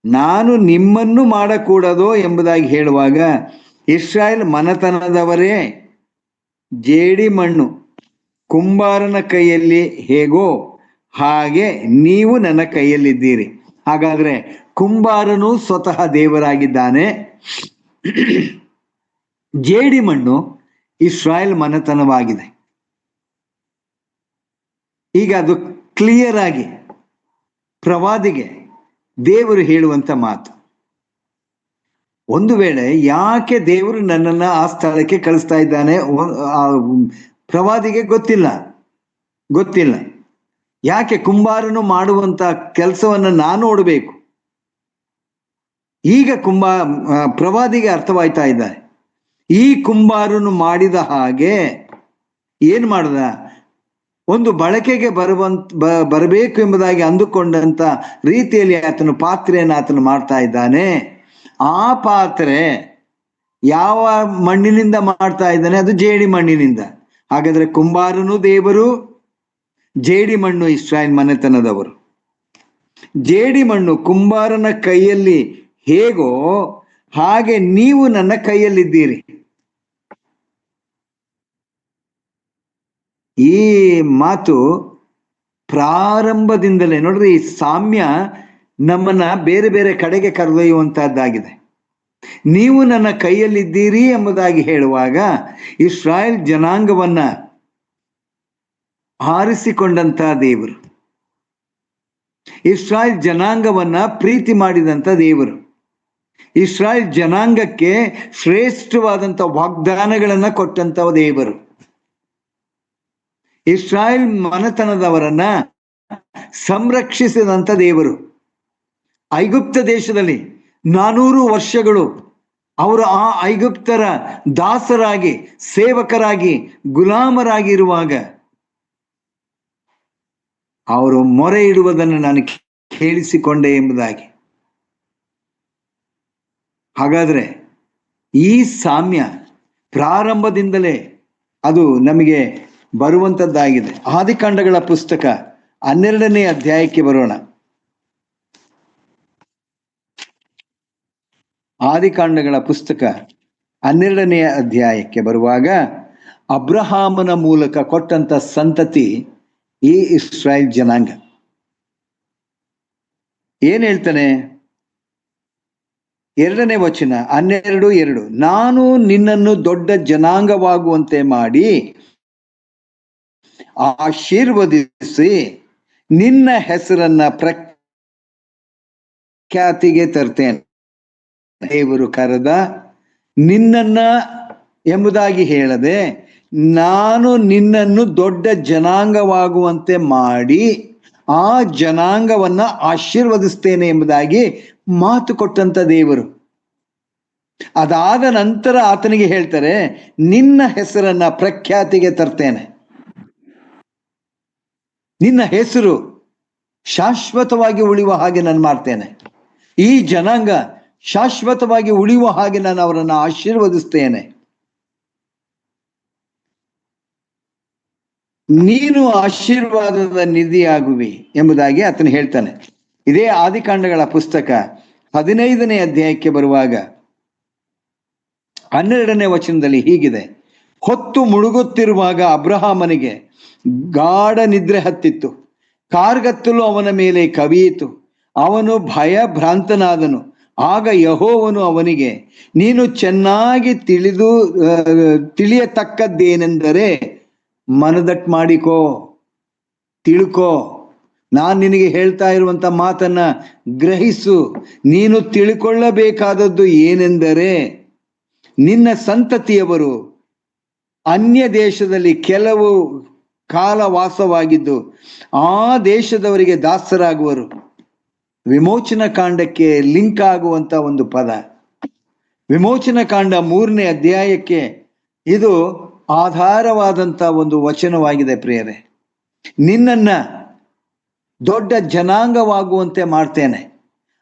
ನಾನು ನಿಮ್ಮನ್ನು ಮಾಡಕೂಡದು ಎಂಬುದಾಗಿ ಹೇಳುವಾಗ, ಇಸ್ರಾಯೇಲ್ ಮನೆತನದವರೇ, ಜೇಡಿ ಮಣ್ಣು ಕುಂಬಾರನ ಕೈಯಲ್ಲಿ ಹೇಗೋ ಹಾಗೆ ನೀವು ನನ್ನ ಕೈಯಲ್ಲಿದ್ದೀರಿ. ಹಾಗಾದ್ರೆ ಕುಂಬಾರನು ಸ್ವತಃ ದೇವರಾಗಿದ್ದಾನೆ, ಜೇಡಿ ಮಣ್ಣು ಇಸ್ರಾಯೇಲ್ ಮನೆತನವಾಗಿದೆ. ಈಗ ಅದು ಕ್ಲಿಯರ್ ಆಗಿ ಪ್ರವಾದಿಗೆ ದೇವರು ಹೇಳುವಂತ ಮಾತು. ಒಂದು ವೇಳೆ ಯಾಕೆ ದೇವರು ನನ್ನನ್ನ ಆ ಸ್ಥಳಕ್ಕೆ ಕಳಿಸ್ತಾ ಇದ್ದಾನೆ ಪ್ರವಾದಿಗೆ ಗೊತ್ತಿಲ್ಲ. ಯಾಕೆ ಕುಂಬಾರನು ಮಾಡುವಂತ ಕೆಲಸವನ್ನ ನಾನು ನೋಡಬೇಕು? ಈಗ ಪ್ರವಾದಿಗೆ ಅರ್ಥವಾಯ್ತಾ ಇದ್ದಾರೆ. ಈ ಕುಂಬಾರನು ಮಾಡಿದ ಹಾಗೆ ಏನ್ ಮಾಡ್ದ? ಒಂದು ಬಳಕೆಗೆ ಬರಬೇಕು ಎಂಬುದಾಗಿ ಅಂದುಕೊಂಡಂತ ರೀತಿಯಲ್ಲಿ ಆತನು ಪಾತ್ರೆಯನ್ನು ಆತನು ಮಾಡ್ತಾ ಇದ್ದಾನೆ. ಆ ಪಾತ್ರೆ ಯಾವ ಮಣ್ಣಿನಿಂದ ಮಾಡ್ತಾ ಇದ್ದಾನೆ? ಅದು ಜೇಡಿ ಮಣ್ಣಿನಿಂದ. ಹಾಗಾದ್ರೆ ಕುಂಬಾರನು ದೇವರು, ಜೇಡಿ ಮಣ್ಣು ಇಸ್ರಾಯೇಲ್ ಮನೆತನದವರು. ಜೇಡಿ ಮಣ್ಣು ಕುಂಬಾರನ ಕೈಯಲ್ಲಿ ಹೇಗೋ ಹಾಗೆ ನೀವು ನನ್ನ ಕೈಯಲ್ಲಿದ್ದೀರಿ. ಈ ಮಾತು ಪ್ರಾರಂಭದಿಂದಲೇ ನೋಡ್ರಿ, ಈ ಸಾಮ್ಯ ನಮ್ಮನ್ನ ಬೇರೆ ಬೇರೆ ಕಡೆಗೆ ಕರೆದೊಯ್ಯುವಂತಹದ್ದಾಗಿದೆ. ನೀವು ನನ್ನ ಕೈಯಲ್ಲಿದ್ದೀರಿ ಎಂಬುದಾಗಿ ಹೇಳುವಾಗ ಇಸ್ರಾಯೇಲ್ ಜನಾಂಗವನ್ನ ಆರಿಸಿಕೊಂಡಂತ ದೇವರು, ಇಸ್ರಾಯೇಲ್ ಜನಾಂಗವನ್ನ ಪ್ರೀತಿ ಮಾಡಿದಂತ ದೇವರು, ಇಸ್ರಾಯೇಲ್ ಜನಾಂಗಕ್ಕೆ ಶ್ರೇಷ್ಠವಾದಂತ ವಾಗ್ದಾನಗಳನ್ನ ಕೊಟ್ಟಂತ ದೇವರು, ಇಸ್ರಾಯೇಲ್ ಮನೆತನದವರನ್ನ ಸಂರಕ್ಷಿಸಿದಂತ ದೇವರು. ಐಗುಪ್ತ ದೇಶದಲ್ಲಿ 400 ವರ್ಷಗಳು ಅವರು ಆ ಐಗುಪ್ತರ ದಾಸರಾಗಿ, ಸೇವಕರಾಗಿ, ಗುಲಾಮರಾಗಿರುವಾಗ ಅವರು ಮೊರೆ ಇಡುವುದನ್ನು ನಾನು ಕೇಳಿಸಿಕೊಂಡೆ ಎಂಬುದಾಗಿ. ಹಾಗಾದ್ರೆ ಈ ಸಾಮ್ಯ ಪ್ರಾರಂಭದಿಂದಲೇ ಅದು ನಮಗೆ ಬರುವಂತದ್ದಾಗಿದೆ. ಆದಿಕಾಂಡಗಳ ಪುಸ್ತಕ 12ನೇ ಅಧ್ಯಾಯಕ್ಕೆ ಬರೋಣ. ಆದಿಕಾಂಡಗಳ ಪುಸ್ತಕ 12ನೇ ಅಧ್ಯಾಯಕ್ಕೆ ಬರುವಾಗ ಅಬ್ರಹಾಮನ ಮೂಲಕ ಕೊಟ್ಟಂತ ಸಂತತಿ ಈ ಇಸ್ರಾಯೇಲ್ ಜನಾಂಗ. ಏನ್ ಹೇಳ್ತಾನೆ? 2ನೇ ವಚನ 12:2, ನಾನು ನಿನ್ನನ್ನು ದೊಡ್ಡ ಜನಾಂಗವಾಗುವಂತೆ ಮಾಡಿ ಆಶೀರ್ವದಿಸಿ ನಿನ್ನ ಹೆಸರನ್ನ ಖ್ಯಾತಿಗೆ ತರ್ತೇನೆ. ದೇವರು ಕರೆದ ನಿನ್ನನ್ನ ಎಂಬುದಾಗಿ ಹೇಳದೆ, ನಾನು ನಿನ್ನನ್ನು ದೊಡ್ಡ ಜನಾಂಗವಾಗುವಂತೆ ಮಾಡಿ ಆ ಜನಾಂಗವನ್ನ ಆಶೀರ್ವದಿಸ್ತೇನೆ ಎಂಬುದಾಗಿ ಮಾತು ಕೊಟ್ಟಂತ ದೇವರು. ಅದಾದ ನಂತರ ಆತನಿಗೆ ಹೇಳ್ತಾರೆ, ನಿನ್ನ ಹೆಸರನ್ನ ಪ್ರಖ್ಯಾತಿಗೆ ತರ್ತೇನೆ, ನಿನ್ನ ಹೆಸರು ಶಾಶ್ವತವಾಗಿ ಉಳಿಯುವ ಹಾಗೆ ನಾನು ಮಾಡ್ತೇನೆ, ಈ ಜನಾಂಗ ಶಾಶ್ವತವಾಗಿ ಉಳಿಯುವ ಹಾಗೆ ನಾನು ಅವರನ್ನು ಆಶೀರ್ವದಿಸ್ತೇನೆ, ನೀನು ಆಶೀರ್ವಾದದ ನಿಧಿಯಾಗುವಿ ಎಂಬುದಾಗಿ ಆತನು ಹೇಳ್ತಾನೆ. ಇದೇ ಆದಿಕಾಂಡಗಳ ಪುಸ್ತಕ 15ನೇ ಅಧ್ಯಾಯಕ್ಕೆ ಬರುವಾಗ 12ನೇ ವಚನದಲ್ಲಿ ಹೀಗಿದೆ, ಹೊತ್ತು ಮುಳುಗುತ್ತಿರುವಾಗ ಅಬ್ರಹಾಮನಿಗೆ ಗಾಢ ನಿದ್ರೆ ಹತ್ತಿತ್ತು, ಕಾರ್ಗತ್ತಲು ಅವನ ಮೇಲೆ ಕವಿಯಿತು, ಅವನು ಭಯಭ್ರಾಂತನಾದನು. ಆಗ ಯೆಹೋವನು ಅವನಿಗೆ, ನೀನು ಚೆನ್ನಾಗಿ ತಿಳಿಯತಕ್ಕದ್ದೇನೆಂದರೆ ಮನದಟ್ಟು ಮಾಡಿಕೋ, ತಿಳ್ಕೋ, ನಾನು ನಿನಗೆ ಹೇಳ್ತಾ ಇರುವಂತ ಮಾತನ್ನ ಗ್ರಹಿಸು. ನೀನು ತಿಳ್ಕೊಳ್ಳಬೇಕಾದದ್ದು ಏನೆಂದರೆ, ನಿನ್ನ ಸಂತತಿಯವರು ಅನ್ಯ ದೇಶದಲ್ಲಿ ಕೆಲವು ಕಾಲ ವಾಸವಾಗಿದ್ದು ಆ ದೇಶದವರಿಗೆ ದಾಸರಾಗುವರು. ವಿಮೋಚನ ಕಾಂಡಕ್ಕೆ ಲಿಂಕ್ ಆಗುವಂತ ಒಂದು ಪದ. ವಿಮೋಚನ ಕಾಂಡ 3ನೇ ಅಧ್ಯಾಯಕ್ಕೆ ಇದು ಆಧಾರವಾದಂತ ಒಂದು ವಚನವಾಗಿದೆ ಪ್ರಿಯರೇ. ನಿನ್ನನ್ನ ದೊಡ್ಡ ಜನಾಂಗವಾಗುವಂತೆ ಮಾಡ್ತೇನೆ.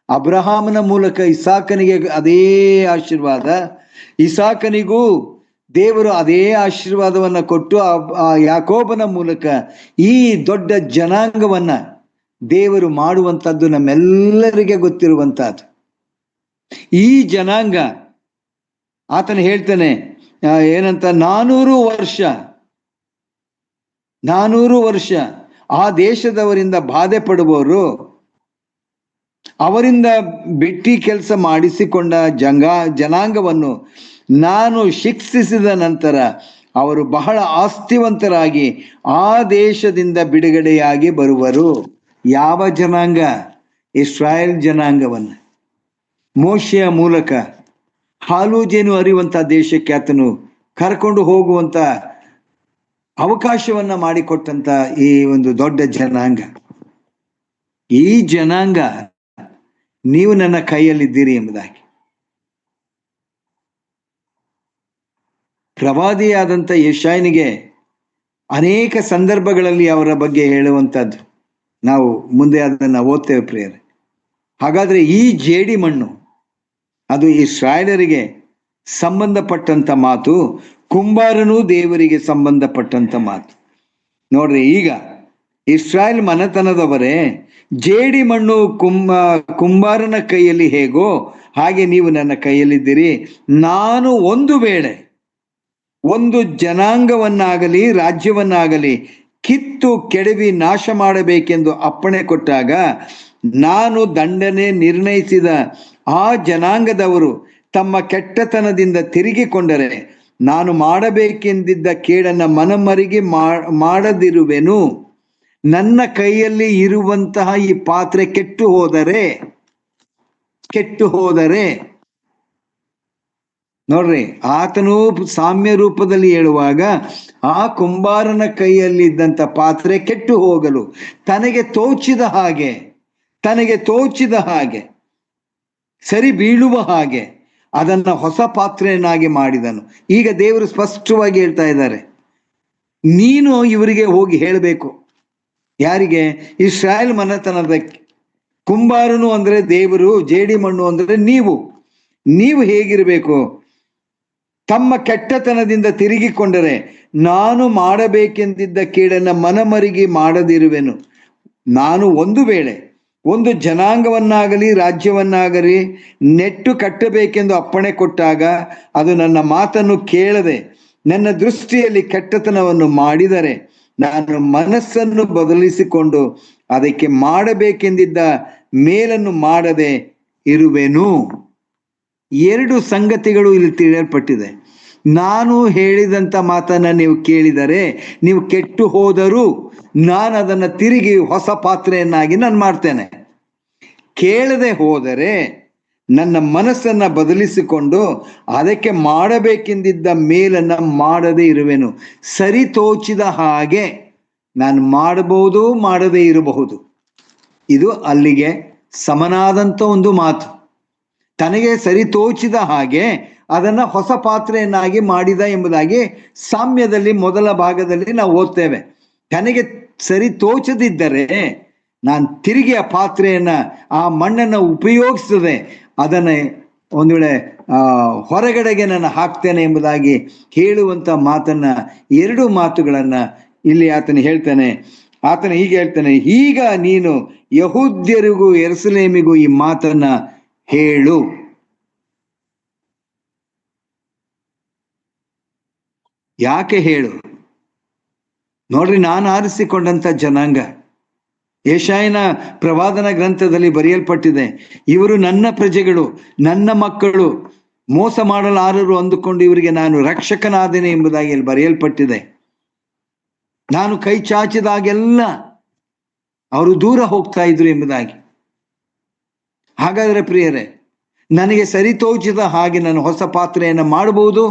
ಅಬ್ರಹಾಮನ ಮೂಲಕ ಇಸಾಕನಿಗೆ ಅದೇ ಆಶೀರ್ವಾದ, ಇಸಾಕನಿಗೂ ದೇವರು ಅದೇ ಆಶೀರ್ವಾದವನ್ನ ಕೊಟ್ಟು ಆ ಯಾಕೋಬನ ಮೂಲಕ ಈ ದೊಡ್ಡ ಜನಾಂಗವನ್ನ ದೇವರು ಮಾಡುವಂತದ್ದು ನಮ್ಮೆಲ್ಲರಿಗೆ ಗೊತ್ತಿರುವಂತಹದ್ದು. ಈ ಜನಾಂಗ ಆತನು ಹೇಳ್ತಾನೆ ಏನಂತ, 400 ವರ್ಷ ಆ ದೇಶದವರಿಂದ ಬಾಧೆ ಪಡುವವರು, ಅವರಿಂದ ಬಿಟ್ಟಿ ಕೆಲಸ ಮಾಡಿಸಿಕೊಂಡ ಜನಾಂಗವನ್ನು ನಾನು ಶಿಕ್ಷಿಸಿದ ನಂತರ ಅವರು ಬಹಳ ಆಸ್ತಿವಂತರಾಗಿ ಆ ದೇಶದಿಂದ ಬಿಡುಗಡೆಯಾಗಿ ಬರುವರು. ಯಾವ ಜನಾಂಗ? ಇಸ್ರಾಯೇಲ್ ಜನಾಂಗವನ್ನ ಮೋಶೆಯ ಮೂಲಕ ಹಾಲು ಜೇನು ಹರಿಯುವಂತ ದೇಶಕ್ಕೆ ಆತನು ಕರ್ಕೊಂಡು ಹೋಗುವಂತ ಅವಕಾಶವನ್ನ ಮಾಡಿಕೊಟ್ಟಂತ ಈ ಒಂದು ದೊಡ್ಡ ಜನಾಂಗ. ಈ ಜನಾಂಗ ನೀವು ನನ್ನ ಕೈಯಲ್ಲಿದ್ದೀರಿ ಎಂಬುದಾಗಿ ಪ್ರವಾದಿಯಾದಂಥ ಯೆಶಾಯನಿಗೆ ಅನೇಕ ಸಂದರ್ಭಗಳಲ್ಲಿ ಅವರ ಬಗ್ಗೆ ಹೇಳುವಂಥದ್ದು ನಾವು ಮುಂದೆ ಅದನ್ನು ಓದ್ತೇವೆ ಪ್ರಿಯರೇ. ಹಾಗಾದ್ರೆ ಈ ಜೇಡಿ ಮಣ್ಣು ಅದು ಇಸ್ರಾಯೇಲರಿಗೆ ಸಂಬಂಧಪಟ್ಟಂತ ಮಾತು, ಕುಂಬಾರನೂ ದೇವರಿಗೆ ಸಂಬಂಧಪಟ್ಟಂತ ಮಾತು. ನೋಡ್ರಿ, ಈಗ ಇಸ್ರಾಯೇಲ್ ಮನೆತನದವರೇ, ಜೇಡಿ ಮಣ್ಣು ಕುಂಬಾರನ ಕೈಯಲ್ಲಿ ಹೇಗೋ ಹಾಗೆ ನೀವು ನನ್ನ ಕೈಯಲ್ಲಿದ್ದೀರಿ. ನಾನು ಒಂದು ವೇಳೆ ಒಂದು ಜನಾಂಗವನ್ನಾಗಲಿ ರಾಜ್ಯವನ್ನಾಗಲಿ ಕಿತ್ತು ಕೆಡವಿ ನಾಶ ಮಾಡಬೇಕೆಂದು ಅಪ್ಪಣೆ ಕೊಟ್ಟಾಗ, ನಾನು ದಂಡನೆ ನಿರ್ಣಯಿಸಿದ ಆ ಜನಾಂಗದವರು ತಮ್ಮ ಕೆಟ್ಟತನದಿಂದ ತಿರುಗಿಕೊಂಡರೆ ನಾನು ಮಾಡಬೇಕೆಂದಿದ್ದ ಕೇಡನ್ನ ಮನಮರಿಗೆ ಮಾಡದಿರುವೆನು. ನನ್ನ ಕೈಯಲ್ಲಿ ಇರುವಂತಹ ಈ ಪಾತ್ರೆ ಕೆಟ್ಟು ಹೋದರೆ ನೋಡ್ರಿ, ಆತನು ಸಾಮ್ಯ ರೂಪದಲ್ಲಿ ಹೇಳುವಾಗ ಆ ಕುಂಬಾರನ ಕೈಯಲ್ಲಿ ಇದ್ದಂತ ಪಾತ್ರೆ ಕೆಟ್ಟು ಹೋಗಲು ತನಗೆ ತೋಚಿದ ಹಾಗೆ ಸರಿ ಬೀಳುವ ಹಾಗೆ ಅದನ್ನ ಹೊಸ ಪಾತ್ರೆಯನ್ನಾಗಿ ಮಾಡಿದನು. ಈಗ ದೇವರು ಸ್ಪಷ್ಟವಾಗಿ ಹೇಳ್ತಾ ಇದ್ದಾರೆ, ನೀನು ಇವರಿಗೆ ಹೋಗಿ ಹೇಳಬೇಕು. ಯಾರಿಗೆ? ಇಸ್ರಾಯೇಲ್ ಮನೆತನದ ಕುಂಬಾರನು ಅಂದ್ರೆ ದೇವರು, ಜೇಡಿ ಮಣ್ಣು ಅಂದ್ರೆ ನೀವು ಹೇಗಿರಬೇಕು? ತಮ್ಮ ಕೆಟ್ಟತನದಿಂದ ತಿರುಗಿಕೊಂಡರೆ ನಾನು ಮಾಡಬೇಕೆಂದಿದ್ದ ಕೇಡನ್ನ ಮನಮರಿಗಿ ಮಾಡದಿರುವೆನು. ನಾನು ಒಂದು ವೇಳೆ ಒಂದು ಜನಾಂಗವನ್ನಾಗಲಿ ರಾಜ್ಯವನ್ನಾಗಲಿ ನೆಟ್ಟು ಕಟ್ಟಬೇಕೆಂದು ಅಪ್ಪಣೆ ಕೊಟ್ಟಾಗ ಅದು ನನ್ನ ಮಾತನ್ನು ಕೇಳದೆ ನನ್ನ ದೃಷ್ಟಿಯಲ್ಲಿ ಕೆಟ್ಟತನವನ್ನು ಮಾಡಿದರೆ ನಾನು ಮನಸ್ಸನ್ನು ಬದಲಿಸಿಕೊಂಡು ಅದಕ್ಕೆ ಮಾಡಬೇಕೆಂದಿದ್ದ ಮೇಲನ್ನು ಮಾಡದೆ ಇರುವೆನು. 2 ಸಂಗತಿಗಳು ಇಲ್ಲಿ ತಿಳಿಯಲ್ಪಟ್ಟಿದೆ. ನಾನು ಹೇಳಿದಂತ ಮಾತನ್ನ ನೀವು ಕೇಳಿದರೆ ನೀವು ಕೆಟ್ಟು ಹೋದರೂ ನಾನು ಅದನ್ನು ತಿರುಗಿ ಹೊಸ ಪಾತ್ರೆಯನ್ನಾಗಿ ನಾನು ಮಾಡ್ತೇನೆ. ಕೇಳದೆ ಹೋದರೆ ನನ್ನ ಮನಸ್ಸನ್ನ ಬದಲಿಸಿಕೊಂಡು ಅದಕ್ಕೆ ಮಾಡಬೇಕೆಂದಿದ್ದ ಮೇಲನ್ನ ಮಾಡದೇ ಇರುವೆನು. ಸರಿ ತೋಚಿದ ಹಾಗೆ ನಾನು ಮಾಡಬಹುದು, ಮಾಡದೇ ಇರಬಹುದು. ಇದು ಅಲ್ಲಿಗೆ ಸಮನಾದಂಥ ಒಂದು ಮಾತು. ತನಗೆ ಸರಿ ತೋಚಿದ ಹಾಗೆ ಅದನ್ನ ಹೊಸ ಪಾತ್ರೆಯನ್ನಾಗಿ ಮಾಡಿದ ಎಂಬುದಾಗಿ ಸಾಮ್ಯದಲ್ಲಿ ಮೊದಲ ಭಾಗದಲ್ಲಿ ನಾವು ಓದ್ತೇವೆ. ತನಗೆ ಸರಿ ತೋಚದಿದ್ದರೆ ನಾನು ತಿರುಗಿ ಆ ಪಾತ್ರೆಯನ್ನ, ಆ ಮಣ್ಣನ್ನು ಉಪಯೋಗಿಸದೆ ಅದನ್ನ ಒಂದು ವೇಳೆ ಹೊರಗಡೆಗೆ ನಾನು ಹಾಕ್ತೇನೆ ಎಂಬುದಾಗಿ ಹೇಳುವಂತ ಮಾತನ್ನ, ಎರಡು ಮಾತುಗಳನ್ನ ಇಲ್ಲಿ ಆತನು ಹೇಳ್ತಾನೆ. ಆತನ ಹೀಗೆ ಹೇಳ್ತಾನೆ, ಈಗ ನೀನು ಯಹೂದ್ಯರಿಗೂ ಯೆರೂಸಲೇಮಿಗೂ ಈ ಮಾತನ್ನ ಹೇಳು. ಯಾಕೆ ಹೇಳು? ನೋಡ್ರಿ, ನಾನು ಆರಿಸಿಕೊಂಡಂತ ಜನಾಂಗ. ಯೆಶಾಯನ ಪ್ರವಾದನ ಗ್ರಂಥದಲ್ಲಿ ಬರೆಯಲ್ಪಟ್ಟಿದೆ, ಇವರು ನನ್ನ ಪ್ರಜೆಗಳು, ನನ್ನ ಮಕ್ಕಳು, ಮೋಸ ಮಾಡಲಾರರು ಅಂದುಕೊಂಡು ಇವರಿಗೆ ನಾನು ರಕ್ಷಕನಾದೇನೆ ಎಂಬುದಾಗಿ ಇಲ್ಲಿ ಬರೆಯಲ್ಪಟ್ಟಿದೆ. ನಾನು ಕೈ ಚಾಚಿದಾಗೆಲ್ಲ ಅವರು ದೂರ ಹೋಗ್ತಾ ಇದ್ರು ಎಂಬುದಾಗಿ. ಹಾಗಾದ್ರೆ ಪ್ರಿಯರೇ, ನನಗೆ ಸರಿ ತೋಚಿದ ಹಾಗೆ ನಾನು ಹೊಸ ಪಾತ್ರೆಯನ್ನು ಮಾಡಬಹುದು.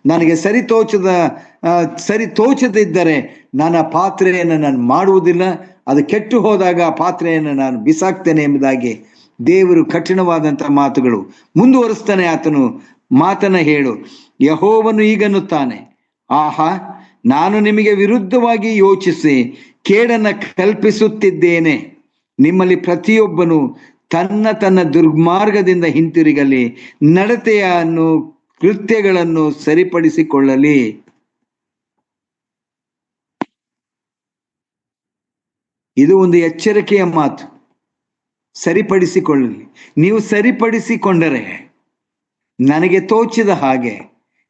ನನಗೆ ಸರಿ ತೋಚದಿದ್ದರೆ ನಾನು ಆ ಪಾತ್ರೆಯನ್ನು ನಾನು ಮಾಡುವುದಿಲ್ಲ. ಅದು ಕೆಟ್ಟು ಹೋದಾಗ ಆ ಪಾತ್ರೆಯನ್ನು ನಾನು ಬಿಸಾಕ್ತೇನೆ ಎಂಬುದಾಗಿ ದೇವರು ಕಠಿಣವಾದಂತಹ ಮಾತುಗಳು. ಮುಂದುವರಿಸ್ತಾನೆ ಆತನು ಮಾತನ್ನ ಹೇಳು. ಯೆಹೋವನು ಈಗನ್ನುತ್ತಾನೆ, ಆಹಾ, ನಾನು ನಿಮಗೆ ವಿರುದ್ಧವಾಗಿ ಯೋಚಿಸಿ ಕೇಡನ್ನ ಕಲ್ಪಿಸುತ್ತಿದ್ದೇನೆ. ನಿಮ್ಮಲ್ಲಿ ಪ್ರತಿಯೊಬ್ಬನು ತನ್ನ ತನ್ನ ದುರ್ಮಾರ್ಗದಿಂದ ಹಿಂತಿರುಗಲಿ, ನಡತೆಯನ್ನು ಕೃತ್ಯಗಳನ್ನು ಸರಿಪಡಿಸಿಕೊಳ್ಳಲಿ. ಇದು ಒಂದು ಎಚ್ಚರಿಕೆಯ ಮಾತು. ಸರಿಪಡಿಸಿಕೊಳ್ಳಲಿ. ನೀವು ಸರಿಪಡಿಸಿಕೊಂಡರೆ ನನಗೆ ತೋಚಿದ ಹಾಗೆ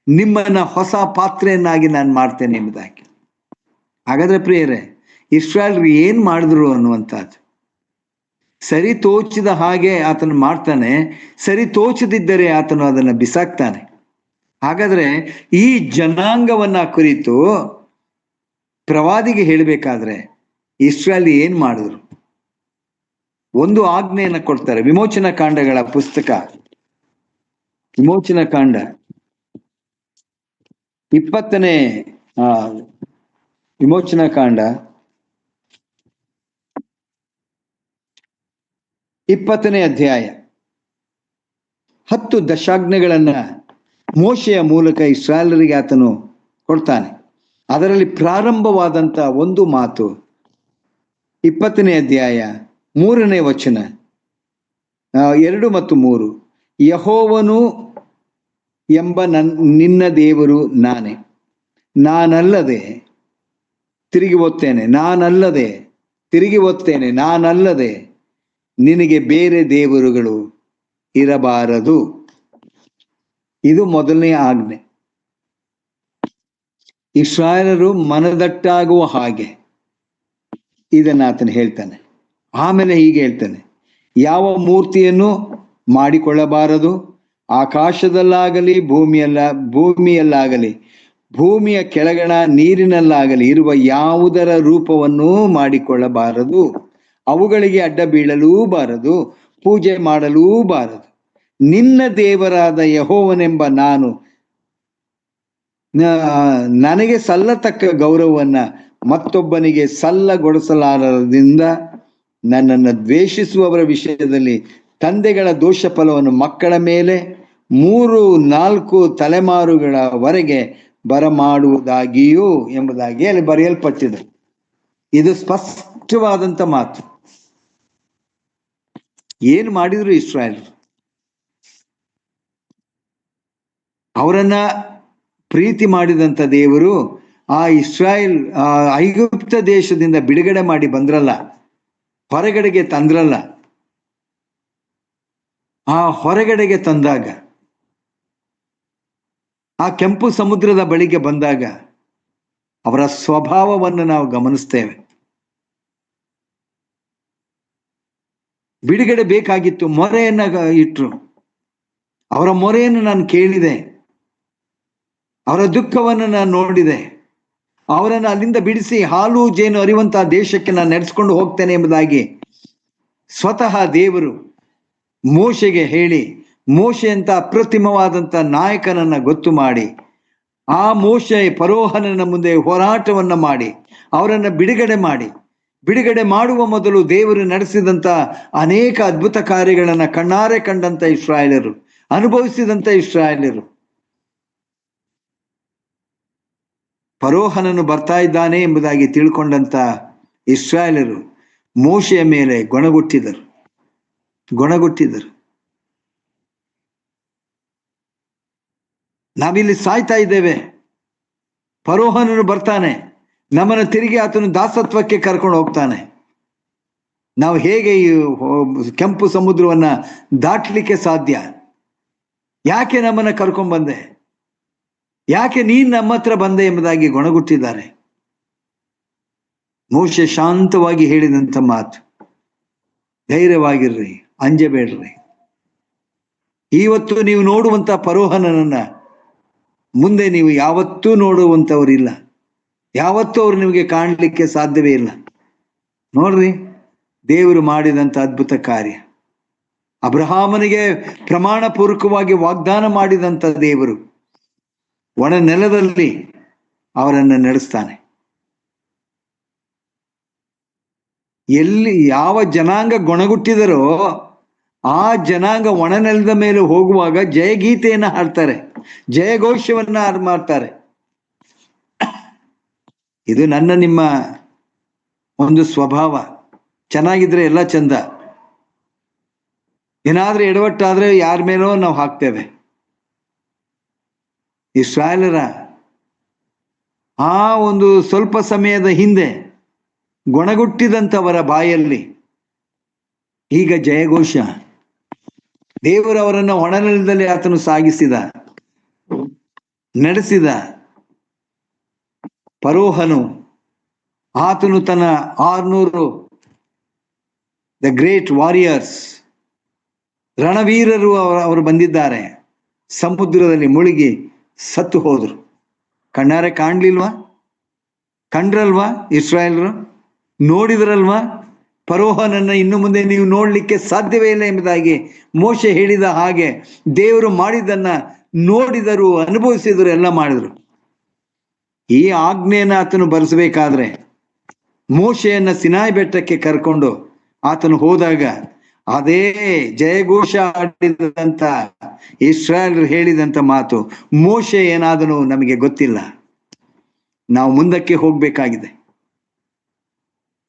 ನಿಮ್ಮನ್ನ ಹೊಸ ಪಾತ್ರೆಯನ್ನಾಗಿ ನಾನು ಮಾಡ್ತೇನೆ ಎಂಬುದಾಗಿ. ಹಾಗಾದ್ರೆ ಪ್ರಿಯರೇ, ಇಸ್ರಾಯೇಲ್ರು ಏನ್ ಮಾಡಿದ್ರು ಅನ್ನುವಂಥದ್ದು, ಸರಿ ತೋಚಿದ ಹಾಗೆ ಆತನು ಮಾಡ್ತಾನೆ, ಸರಿ ತೋಚದಿದ್ದರೆ ಆತನು ಅದನ್ನ ಬಿಸಾಕ್ತಾನೆ. ಹಾಗಾದ್ರೆ ಈ ಜನಾಂಗವನ್ನ ಕುರಿತು ಪ್ರವಾದಿಗೆ ಹೇಳಬೇಕಾದ್ರೆ ಇಸ್ರಾಯೇಲ್ ಏನ್ ಮಾಡಿದ್ರು? ಒಂದು ಆಜ್ಞೆಯನ್ನ ಕೊಡ್ತಾರೆ. ವಿಮೋಚನಾ ಕಾಂಡಗಳ ಪುಸ್ತಕ, ವಿಮೋಚನಾ ಕಾಂಡ 20ನೇ ವಿಮೋಚನಾ ಕಾಂಡ 20ನೇ ಅಧ್ಯಾಯ 10 ದಶಾಜ್ಞೆಗಳನ್ನ ಮೋಶೆಯ ಮೂಲಕ ಇಸ್ರಾಯೇಲರಿಗೆ ಆತನು ಕೊಡ್ತಾನೆ. ಅದರಲ್ಲಿ ಪ್ರಾರಂಭವಾದಂತ ಒಂದು ಮಾತು 20ನೇ ಅಧ್ಯಾಯ 3ನೇ ವಚನ, 2 ಮತ್ತು 3. ಯೆಹೋವನು ಎಂಬ ನಿನ್ನ ದೇವರು ನಾನೇ, ನಾನಲ್ಲದೆ ತಿರುಗಿ ಓದ್ತೇನೆ, ನಾನಲ್ಲದೆ ತಿರುಗಿ ಓದ್ತೇನೆ, ನಾನಲ್ಲದೆ ನಿನಗೆ ಬೇರೆ ದೇವರುಗಳು ಇರಬಾರದು. ಇದು ಮೊದಲನೇ ಆಜ್ಞೆ. ಇಸ್ರಾಯೇಲರು ಮನದಟ್ಟಾಗುವ ಹಾಗೆ ಇದನ್ನ ಆತನು ಹೇಳ್ತಾನೆ. ಆಮೇಲೆ ಹೀಗೆ ಹೇಳ್ತಾನೆ, ಯಾವ ಮೂರ್ತಿಯನ್ನು ಮಾಡಿಕೊಳ್ಳಬಾರದು, ಆಕಾಶದಲ್ಲಾಗಲಿ ಭೂಮಿಯಲ್ಲಾಗಲಿ ಭೂಮಿಯ ಕೆಳಗಣ ನೀರಿನಲ್ಲಾಗಲಿ ಇರುವ ಯಾವುದರ ರೂಪವನ್ನು ಮಾಡಿಕೊಳ್ಳಬಾರದು, ಅವುಗಳಿಗೆ ಅಡ್ಡ ಬೀಳಲೂ ಬಾರದು, ಪೂಜೆ ಮಾಡಲೂ ಬಾರದು. ನಿನ್ನ ದೇವರಾದ ಯೆಹೋವನೆಂಬ ನಾನು ನನಗೆ ಸಲ್ಲತಕ್ಕ ಗೌರವವನ್ನ ಮತ್ತೊಬ್ಬನಿಗೆ ಸಲ್ಲಗೊಡಿಸಲಾರದಿಂದ ನನ್ನನ್ನು ದ್ವೇಷಿಸುವವರ ವಿಷಯದಲ್ಲಿ ತಂದೆಗಳ ದೋಷ ಫಲವನ್ನು ಮಕ್ಕಳ ಮೇಲೆ 3-4 ತಲೆಮಾರುಗಳವರೆಗೆ ಬರಮಾಡುವುದಾಗಿಯೂ ಎಂಬುದಾಗಿ ಅಲ್ಲಿ ಬರೆಯಲ್ಪಟ್ಟಿದೆ. ಇದು ಸ್ಪಷ್ಟವಾದಂತ ಮಾತು. ಏನ್ ಮಾಡಿದ್ರು ಇಸ್ರಾಯೇಲ್? ಅವರನ್ನ ಪ್ರೀತಿ ಮಾಡಿದಂತ ದೇವರು ಆ ಇಸ್ರಾಯೇಲ್ ಐಗುಪ್ತ ದೇಶದಿಂದ ಬಿಡುಗಡೆ ಮಾಡಿ ಬಂದ್ರಲ್ಲ, ಹೊರಗಡೆಗೆ ತಂದ್ರಲ್ಲ, ಆ ಹೊರಗಡೆಗೆ ತಂದಾಗ, ಆ ಕೆಂಪು ಸಮುದ್ರದ ಬಳಿಗೆ ಬಂದಾಗ ಅವರ ಸ್ವಭಾವವನ್ನು ನಾವು ಗಮನಿಸ್ತೇವೆ. ಬಿಡುಗಡೆ ಬೇಕಾಗಿತ್ತು, ಮೊರೆಯನ್ನ ಇಟ್ರು. ಅವರ ಮೊರೆಯನ್ನು ನಾನು ಕೇಳಿದೆ, ಅವರ ದುಃಖವನ್ನು ನಾನು ನೋಡಿದೆ. ಅವರನ್ನು ಅಲ್ಲಿಂದ ಬಿಡಿಸಿ ಹಾಲು ಜೇನು ಅರಿಯುವಂತಹ ದೇಶಕ್ಕೆ ನಾನು ನಡೆಸ್ಕೊಂಡು ಹೋಗ್ತೇನೆ ಎಂಬುದಾಗಿ ಸ್ವತಃ ದೇವರು ಮೋಶೆಗೆ ಹೇಳಿ ಮೋಶೆ ಅಂತ ಅಪ್ರತಿಮವಾದಂಥ ನಾಯಕನನ್ನ ಗೊತ್ತು ಮಾಡಿ ಆ ಮೋಶೆ ಫರೋಹನನ ಮುಂದೆ ಹೋರಾಟವನ್ನ ಮಾಡಿ ಅವರನ್ನ ಬಿಡುಗಡೆ ಮಾಡುವ ಮೊದಲು ದೇವರು ನಡೆಸಿದಂತ ಅನೇಕ ಅದ್ಭುತ ಕಾರ್ಯಗಳನ್ನ ಕಣ್ಣಾರೆ ಕಂಡಂತ ಇಸ್ರಾಯೇಲರು, ಅನುಭವಿಸಿದಂತ ಇಸ್ರಾಯೇಲರು, ಫರೋಹನನು ಬರ್ತಾ ಇದ್ದಾನೆ ಎಂಬುದಾಗಿ ತಿಳ್ಕೊಂಡಂತ ಇಸ್ರಾಯೇಲರು ಮೋಶೆಯ ಮೇಲೆ ಗೊಣಗುಟ್ಟಿದರು. ನಾವಿಲ್ಲಿ ಸಾಯ್ತಾ ಇದ್ದೇವೆ, ಫರೋಹನನು ಬರ್ತಾನೆ, ನಮ್ಮನ್ನು ತಿರುಗಿ ಆತನು ದಾಸತ್ವಕ್ಕೆ ಕರ್ಕೊಂಡು ಹೋಗ್ತಾನೆ, ನಾವು ಹೇಗೆ ಈ ಕೆಂಪು ಸಮುದ್ರವನ್ನ ದಾಟಲಿಕ್ಕೆ ಸಾಧ್ಯ? ಯಾಕೆ ನಮ್ಮನ್ನ ಕರ್ಕೊಂಡ್ ಬಂದೆ? ಯಾಕೆ ನೀನ್ ನಮ್ಮ ಹತ್ರ ಬಂದೆ ಎಂಬುದಾಗಿ ಗೊಣಗುಟ್ಟಿದ್ದಾರೆ. ಮೋಶೆ ಶಾಂತವಾಗಿ ಹೇಳಿದಂತ ಮಾತು, ಧೈರ್ಯವಾಗಿರ್ರಿ, ಅಂಜಬೇಡ್ರಿ. ಇವತ್ತು ನೀವು ನೋಡುವಂತ ಫರೋಹನನ್ನ ಮುಂದೆ ನೀವು ಯಾವತ್ತೂ ನೋಡುವಂಥವ್ರಿಲ್ಲ, ಯಾವತ್ತೂ ಅವ್ರು ನಿಮಗೆ ಕಾಣಲಿಕ್ಕೆ ಸಾಧ್ಯವೇ ಇಲ್ಲ. ನೋಡ್ರಿ, ದೇವರು ಮಾಡಿದಂಥ ಅದ್ಭುತ ಕಾರ್ಯ, ಅಬ್ರಹಾಮನಿಗೆ ಪ್ರಮಾಣ ಪೂರ್ವಕವಾಗಿ ವಾಗ್ದಾನ ಮಾಡಿದಂಥ ದೇವರು ಒಣ ನೆಲದಲ್ಲಿ ಅವರನ್ನು ನಡೆಸ್ತಾನೆ. ಎಲ್ಲಿ ಯಾವ ಜನಾಂಗ ಗೊಣಗುಟ್ಟಿದರೋ ಆ ಜನಾಂಗ ಒಣ ನೆಲದ ಮೇಲೆ ಹೋಗುವಾಗ ಜಯಗೀತೆಯನ್ನು ಹಾಡ್ತಾರೆ, ಜಯಘೋಷವನ್ನ ಮಾಡ್ತಾರೆ. ಇದು ನನ್ನ ನಿಮ್ಮ ಒಂದು ಸ್ವಭಾವ. ಚೆನ್ನಾಗಿದ್ರೆ ಎಲ್ಲ ಚಂದ, ಏನಾದ್ರೂ ಎಡವಟ್ಟಾದ್ರೆ ಯಾರ ಮೇಲೋ ನಾವು ಹಾಕ್ತೇವೆ. ಇಸ್ರಾಯೇಲರ ಆ ಒಂದು ಸ್ವಲ್ಪ ಸಮಯದ ಹಿಂದೆ ಗೊಣಗುಟ್ಟಿದಂಥವರ ಬಾಯಲ್ಲಿ ಈಗ ಜಯಘೋಷ. ದೇವರವರನ್ನು ಒಣನೆಲದಲ್ಲಿ ಆತನು ಸಾಗಿಸಿದ, ನಡೆಸಿದ. ಫರೋಹನು ಆತನು ತನ್ನ 600 ದ ಗ್ರೇಟ್ ವಾರಿಯರ್ಸ್, ರಣವೀರರು ಅವರು ಬಂದಿದ್ದಾರೆ, ಸಮುದ್ರದಲ್ಲಿ ಮುಳುಗಿ ಸತ್ತು ಹೋದ್ರು. ಕಣ್ಣಾರೆ ಕಾಣ್ಲಿಲ್ವಾ? ಕಂಡ್ರಲ್ವಾ? ಇಸ್ರಾಯೇಲರು ನೋಡಿದ್ರಲ್ವಾ? ಫರೋಹನನ್ನ ಇನ್ನು ಮುಂದೆ ನೀವು ನೋಡ್ಲಿಕ್ಕೆ ಸಾಧ್ಯವೇ ಇಲ್ಲ ಎಂಬುದಾಗಿ ಮೋಶೆ ಹೇಳಿದ ಹಾಗೆ ದೇವರು ಮಾಡಿದ್ದನ್ನ ನೋಡಿದರು, ಅನುಭವಿಸಿದರು, ಎಲ್ಲ ಮಾಡಿದ್ರು. ಈ ಆಜ್ಞೆಯನ್ನ ಆತನು ಬರೆಸಬೇಕಾದ್ರೆ ಮೋಶೆಯನ್ನ ಸಿನಾಯಿ ಬೆಟ್ಟಕ್ಕೆ ಕರ್ಕೊಂಡು ಆತನು ಹೋದಾಗ ಅದೇ ಜಯಘೋಷ ಆಡಿದಂತ ಇಸ್ರಾಯೇಲರು ಹೇಳಿದಂತ ಮಾತು, ಮೋಶೆ ಏನಾದನು ನಮಗೆ ಗೊತ್ತಿಲ್ಲ, ನಾವು ಮುಂದಕ್ಕೆ ಹೋಗ್ಬೇಕಾಗಿದೆ,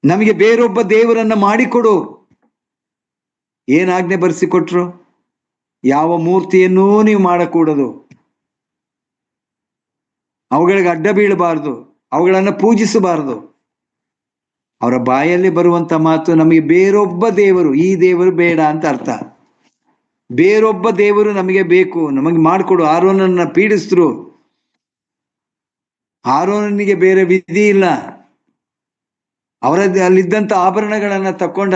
ನಮಗೆ ಬೇರೊಬ್ಬ ದೇವರನ್ನ ಮಾಡಿಕೊಡು. ಏನ್ ಆಜ್ಞೆ ಬರೆಸಿಕೊಟ್ರು? ಯಾವ ಮೂರ್ತಿಯನ್ನೂ ನೀವು ಮಾಡಕೂಡದು, ಅವುಗಳಿಗೆ ಅಡ್ಡ ಬೀಳಬಾರದು, ಅವುಗಳನ್ನ ಪೂಜಿಸಬಾರದು. ಅವರ ಬಾಯಲ್ಲಿ ಬರುವಂತ ಮಾತು, ನಮಗೆ ಬೇರೊಬ್ಬ ದೇವರು, ಈ ದೇವರು ಬೇಡ ಅಂತ ಅರ್ಥ. ಬೇರೊಬ್ಬ ದೇವರು ನಮಗೆ ಬೇಕು, ನಮಗೆ ಮಾಡಿಕೊಡು. ಆರೋನನ್ನ ಪೀಡಿಸಿದ್ರು, ಆರೋನನಿಗೆ ಬೇರೆ ವಿಧಿ ಇಲ್ಲ. ಅಲ್ಲಿದ್ದಂತ ಆಭರಣಗಳನ್ನ ತಕೊಂಡ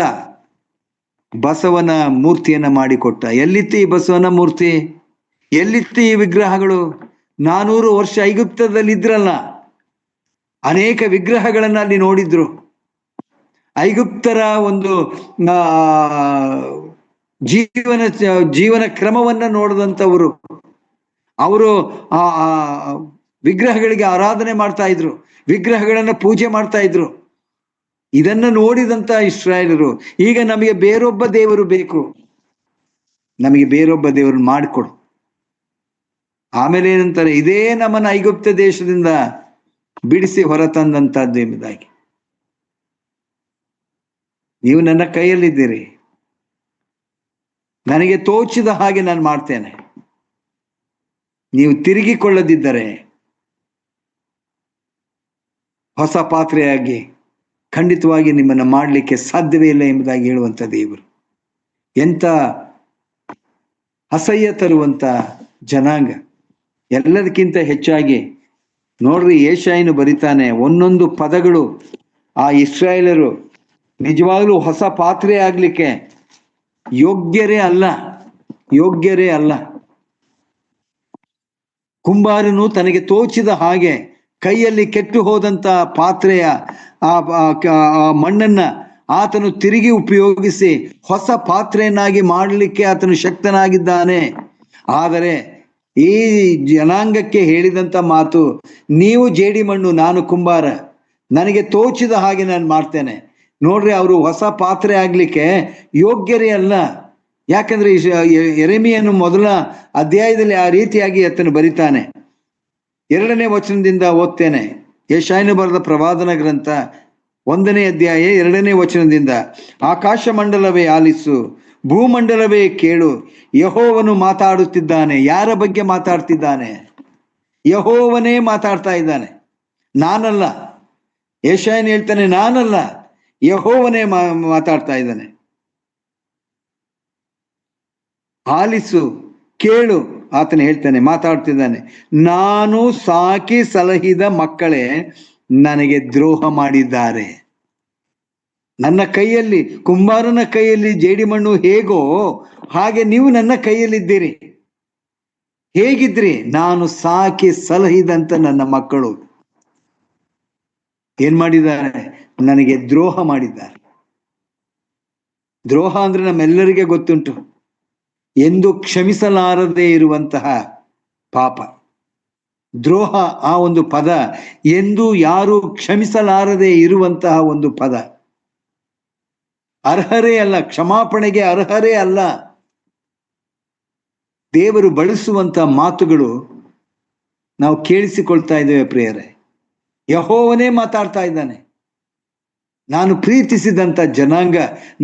ಬಸವನ ಮೂರ್ತಿಯನ್ನ ಮಾಡಿಕೊಟ್ಟ. ಎಲ್ಲಿತ್ತು ಈ ಬಸವನ ಮೂರ್ತಿ? ಎಲ್ಲಿತ್ತು ಈ ವಿಗ್ರಹಗಳು? 400 ವರ್ಷ ಐಗುಪ್ತದಲ್ಲಿ ಇದ್ರಲ್ಲ, ಅನೇಕ ವಿಗ್ರಹಗಳನ್ನ ಅಲ್ಲಿ ನೋಡಿದ್ರು. ಐಗುಪ್ತರ ಒಂದು ಜೀವನ ಕ್ರಮವನ್ನ ನೋಡಿದಂಥವರು, ಅವರು ಆ ವಿಗ್ರಹಗಳಿಗೆ ಆರಾಧನೆ ಮಾಡ್ತಾ ಇದ್ರು, ವಿಗ್ರಹಗಳನ್ನ ಪೂಜೆ ಮಾಡ್ತಾ ಇದ್ರು. ಇದನ್ನ ನೋಡಿದಂತ ಇಸ್ರಾಯೇಲರು ಈಗ ನಮಗೆ ಬೇರೊಬ್ಬ ದೇವರು ಬೇಕು, ನಮಗೆ ಬೇರೊಬ್ಬ ದೇವರು ಮಾಡಿಕೊಡು. ಆಮೇಲೆ ಏನಂತಾರೆ, ಇದೇ ನಮ್ಮನ್ನ ಐಗುಪ್ತ ದೇಶದಿಂದ ಬಿಡಿಸಿ ಹೊರತಂದಂತದ್ದು ಎಂಬುದಾಗಿ. ನೀವು ನನ್ನ ಕೈಯಲ್ಲಿದ್ದೀರಿ, ನನಗೆ ತೋಚಿದ ಹಾಗೆ ನಾನು ಮಾಡ್ತೇನೆ. ನೀವು ತಿರುಗಿಕೊಳ್ಳದಿದ್ದರೆ ಹೊಸ ಪಾತ್ರೆಯಾಗಿ ಖಂಡಿತವಾಗಿ ನಿಮ್ಮನ್ನು ಮಾಡಲಿಕ್ಕೆ ಸಾಧ್ಯವೇ ಇಲ್ಲ ಎಂಬುದಾಗಿ ಹೇಳುವಂತ ದೇವರು. ಎಂತ ಅಸಹ್ಯ ತರುವಂತ ಜನಾಂಗ. ಎಲ್ಲದಕ್ಕಿಂತ ಹೆಚ್ಚಾಗಿ ನೋಡ್ರಿ, ಯೆಶಾಯನು ಬರಿತಾನೆ, ಒಂದೊಂದು ಪದಗಳು ಆ ಇಸ್ರಾಯೇಲರು ನಿಜವಾಗ್ಲೂ ಹೊಸ ಪಾತ್ರೆ ಆಗ್ಲಿಕ್ಕೆ ಯೋಗ್ಯರೇ ಅಲ್ಲ. ಕುಂಬಾರನು ತನಗೆ ತೋಚಿದ ಹಾಗೆ ಕೈಯಲ್ಲಿ ಕೆಟ್ಟು ಹೋದಂತ ಪಾತ್ರೆಯ ಆ ಮಣ್ಣನ್ನ ಆತನು ತಿರುಗಿ ಉಪಯೋಗಿಸಿ ಹೊಸ ಪಾತ್ರೆಯನ್ನಾಗಿ ಮಾಡಲಿಕ್ಕೆ ಆತನು ಶಕ್ತನಾಗಿದ್ದಾನೆ. ಆದರೆ ಈ ಜನಾಂಗಕ್ಕೆ ಹೇಳಿದಂತ ಮಾತು, ನೀವು ಜೇಡಿಮಣ್ಣು, ನಾನು ಕುಂಬಾರ, ನನಗೆ ತೋಚಿದ ಹಾಗೆ ನಾನು ಮಾಡ್ತೇನೆ. ನೋಡ್ರಿ, ಅವರು ಹೊಸ ಪಾತ್ರೆ ಆಗ್ಲಿಕ್ಕೆ ಯೋಗ್ಯರೇ ಅಲ್ಲ. ಯಾಕಂದ್ರೆ ಯೆರೆಮೀಯನು ಮೊದಲ ಅಧ್ಯಾಯದಲ್ಲಿ ಆ ರೀತಿಯಾಗಿ ಆತನು ಬರಿತಾನೆ. 2ನೇ ವಚನದಿಂದ ಓದ್ತೇನೆ. ಯೆಶಾಯನು ಬರೆದ ಪ್ರವಾದನ ಗ್ರಂಥ 1ನೇ ಅಧ್ಯಾಯ 2ನೇ ವಚನದಿಂದ, ಆಕಾಶ ಮಂಡಲವೇ ಆಲಿಸು, ಭೂಮಂಡಲವೇ ಕೇಳು, ಯೆಹೋವನು ಮಾತಾಡುತ್ತಿದ್ದಾನೆ. ಯಾರ ಬಗ್ಗೆ ಮಾತಾಡ್ತಿದ್ದಾನೆ? ಯೆಹೋವನೇ ಮಾತಾಡ್ತಾ ಇದ್ದಾನೆ, ನಾನಲ್ಲ. ಯೆಶಾಯನು ಹೇಳ್ತಾನೆ, ನಾನಲ್ಲ, ಯೆಹೋವನೇ ಮಾತಾಡ್ತಾ ಇದ್ದಾನೆ. ಆಲಿಸು, ಕೇಳು, ಆತನು ಹೇಳ್ತಾನೆ, ಮಾತಾಡ್ತಿದ್ದಾನೆ. ನಾನು ಸಾಕಿ ಸಲಹಿದ ಮಕ್ಕಳೇ ನನಗೆ ದ್ರೋಹ ಮಾಡಿದ್ದಾರೆ. ನನ್ನ ಕೈಯಲ್ಲಿ, ಕುಂಬಾರನ ಕೈಯಲ್ಲಿ ಜೇಡಿಮಣ್ಣು ಹೇಗೋ ಹಾಗೆ ನೀವು ನನ್ನ ಕೈಯಲ್ಲಿದ್ದೀರಿ. ಹೇಗಿದ್ರಿ? ನಾನು ಸಾಕಿ ಸಲಹಿದಂತ ನನ್ನ ಮಕ್ಕಳು ಏನ್ ಮಾಡಿದ್ದಾರೆ? ನನಗೆ ದ್ರೋಹ ಮಾಡಿದ್ದಾರೆ. ದ್ರೋಹ ಅಂದ್ರೆ ನಮ್ಮೆಲ್ಲರಿಗೆ ಗೊತ್ತುಂಟು, ಎಂದು ಕ್ಷಮಿಸಲಾರದೆ ಇರುವಂತಹ ಪಾಪ. ದ್ರೋಹ ಆ ಒಂದು ಪದ ಎಂದು ಯಾರು ಕ್ಷಮಿಸಲಾರದೆ ಇರುವಂತಹ ಒಂದು ಪದ. ಅರ್ಹರೇ ಅಲ್ಲ, ಕ್ಷಮಾಪಣೆಗೆ ಅರ್ಹರೇ ಅಲ್ಲ. ದೇವರು ಬಳಸುವಂತ ಮಾತುಗಳು ನಾವು ಕೇಳಿಸಿಕೊಳ್ತಾ ಇದ್ದೇವೆ ಪ್ರಿಯರೇ. ಯೆಹೋವನೇ ಮಾತಾಡ್ತಾ ಇದ್ದಾನೆ. ನಾನು ಪ್ರೀತಿಸಿದಂತ ಜನಾಂಗ,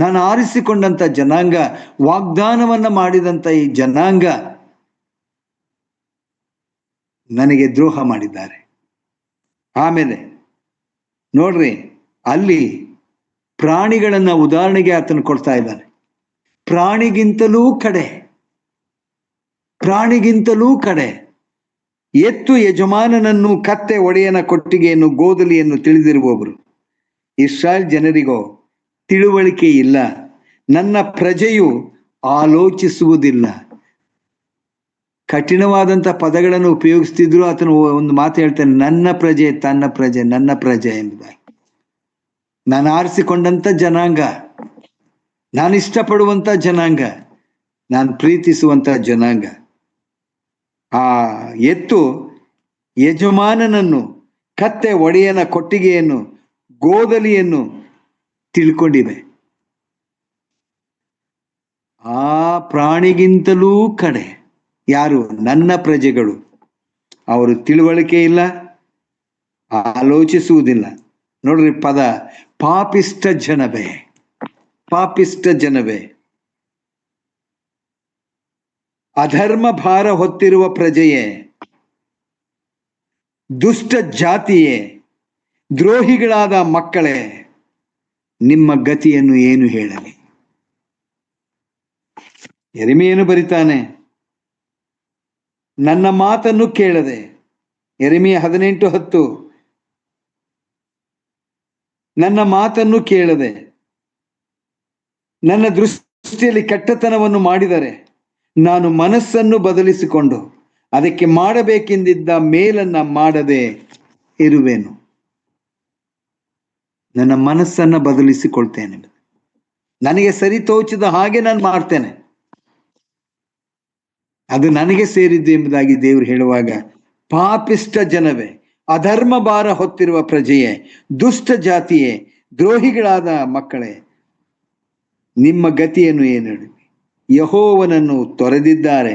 ನಾನು ಆರಿಸಿಕೊಂಡಂತ ಜನಾಂಗ, ವಾಗ್ದಾನವನ್ನ ಮಾಡಿದಂತ ಈ ಜನಾಂಗ ನನಗೆ ದ್ರೋಹ ಮಾಡಿದ್ದಾರೆ. ಆಮೇಲೆ ನೋಡ್ರಿ, ಅಲ್ಲಿ ಪ್ರಾಣಿಗಳನ್ನ ಉದಾಹರಣೆಗೆ ಆತನು ಕೊಡ್ತಾ ಇದ್ದಾನೆ. ಪ್ರಾಣಿಗಿಂತಲೂ ಕಡೆ ಎತ್ತು ಯಜಮಾನನನ್ನು, ಕತ್ತೆ ಒಡೆಯನ ಕೊಟ್ಟಿಗೆಯನ್ನು, ಗೋದಲಿಯನ್ನು ತಿಳಿದಿರುವವರು. ಇಸ್ರಾಯೇಲ್ ಜನರಿಗೋ ತಿಳುವಳಿಕೆ ಇಲ್ಲ, ನನ್ನ ಪ್ರಜೆಯು ಆಲೋಚಿಸುವುದಿಲ್ಲ. ಕಠಿಣವಾದಂತ ಪದಗಳನ್ನು ಉಪಯೋಗಿಸ್ತಿದ್ರು. ಆತನು ಒಂದು ಮಾತು ಹೇಳ್ತಾನೆ, ನನ್ನ ಪ್ರಜೆ ತನ್ನ ಪ್ರಜೆ, ನನ್ನ ಪ್ರಜೆ ಎಂಬುದಾಗಿ. ನಾನು ಆರಿಸಿಕೊಂಡಂತ ಜನಾಂಗ, ನಾನು ಇಷ್ಟಪಡುವಂತ ಜನಾಂಗ, ನಾನು ಪ್ರೀತಿಸುವಂತ ಜನಾಂಗ. ಆ ಎತ್ತು ಯಜಮಾನನನ್ನು, ಕತ್ತೆ ಒಡೆಯನ ಕೊಟ್ಟಿಗೆಯನ್ನು, ಗೋದಲಿಯನ್ನು ತಿಳ್ಕೊಂಡಿವೆ. ಆ ಪ್ರಾಣಿಗಿಂತಲೂ ಕಡೆ ಯಾರು? ನನ್ನ ಪ್ರಜೆಗಳು. ಅವರು ತಿಳುವಳಿಕೆ ಇಲ್ಲ, ಆಲೋಚಿಸುವುದಿಲ್ಲ. ನೋಡ್ರಿ ಪದ, ಪಾಪಿಷ್ಟ ಜನವೇ, ಪಾಪಿಷ್ಟ ಜನವೇ, ಅಧರ್ಮ ಭಾರ ಹೊತ್ತಿರುವ ಪ್ರಜೆಯೇ, ದುಷ್ಟ ಜಾತಿಯೇ, ದ್ರೋಹಿಗಳಾದ ಮಕ್ಕಳೇ, ನಿಮ್ಮ ಗತಿಯನ್ನು ಏನು ಹೇಳಲಿ? ಯೆರೆಮೀಯನು ಬರಿತಾನೆ, ನನ್ನ ಮಾತನ್ನು ಕೇಳದೆ. ಯೆರೆಮೀಯ 18:10, ನನ್ನ ಮಾತನ್ನು ಕೇಳದೆ ನನ್ನ ದೃಷ್ಟಿಯಲ್ಲಿ ಕೆಟ್ಟತನವನ್ನು ಮಾಡಿದರೆ, ನಾನು ಮನಸ್ಸನ್ನು ಬದಲಿಸಿಕೊಂಡು ಅದಕ್ಕೆ ಮಾಡಬೇಕೆಂದಿದ್ದ ಮೇಲನ್ನ ಮಾಡದೆ ಇರುವೆನು. ನನ್ನ ಮನಸ್ಸನ್ನ ಬದಲಿಸಿಕೊಳ್ತೇನೆ, ನನಗೆ ಸರಿ ತೋಚಿದ ಹಾಗೆ ನಾನು ಮಾಡ್ತೇನೆ, ಅದು ನನಗೆ ಸೇರಿದ್ದು ಎಂಬುದಾಗಿ ದೇವರು ಹೇಳುವಾಗ, ಪಾಪಿಷ್ಟ ಜನವೇ, ಅಧರ್ಮ ಭಾರ ಹೊತ್ತಿರುವ ಪ್ರಜೆಯೇ, ದುಷ್ಟ ಜಾತಿಯೇ, ದ್ರೋಹಿಗಳಾದ ಮಕ್ಕಳೇ, ನಿಮ್ಮ ಗತಿಯನ್ನು ಏನು ಹೇಳಿ? ಯೆಹೋವನನ್ನು ತೊರೆದಿದ್ದಾರೆ,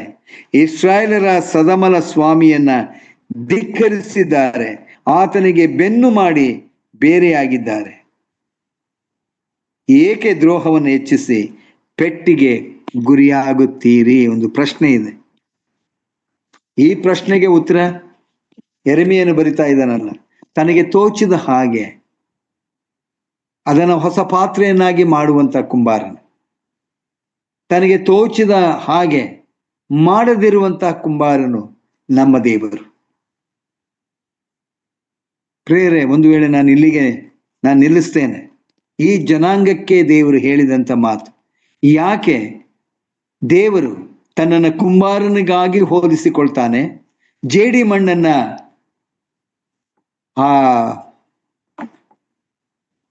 ಇಸ್ರಾಯೇಲರ ಸದಮಲ ಸ್ವಾಮಿಯನ್ನ ಧಿಕ್ಕರಿಸಿದ್ದಾರೆ, ಆತನಿಗೆ ಬೆನ್ನು ಮಾಡಿ ಬೇರೆಯಾಗಿದ್ದಾರೆ. ಏಕೆ ದ್ರೋಹವನ್ನು ಹೆಚ್ಚಿಸಿ ಪೆಟ್ಟಿಗೆ ಗುರಿಯಾಗುತ್ತೀರಿ? ಒಂದು ಪ್ರಶ್ನೆ ಇದೆ. ಈ ಪ್ರಶ್ನೆಗೆ ಉತ್ತರ ಯೆರೆಮೀಯನು ಬರಿತಾ ಇದ್ದಾನಲ್ಲ, ತನಗೆ ತೋಚಿದ ಹಾಗೆ ಅದನ್ನು ಹೊಸ ಪಾತ್ರೆಯನ್ನಾಗಿ ಮಾಡುವಂತ ಕುಂಬಾರನು, ತನಗೆ ತೋಚಿದ ಹಾಗೆ ಮಾಡದಿರುವಂತಹ ಕುಂಬಾರನು ನಮ್ಮ ದೇವರು. ಪ್ರೇರೆ, ಒಂದು ವೇಳೆ ನಾನು ಇಲ್ಲಿಗೆ ನಿಲ್ಲಿಸ್ತೇನೆ. ಈ ಜನಾಂಗಕ್ಕೆ ದೇವರು ಹೇಳಿದಂತ ಮಾತು, ಯಾಕೆ ದೇವರು ತನ್ನನ್ನು ಕುಂಬಾರನಿಗಾಗಿ ಹೋಲಿಸಿಕೊಳ್ತಾನೆ? ಜೇಡಿ ಮಣ್ಣನ್ನ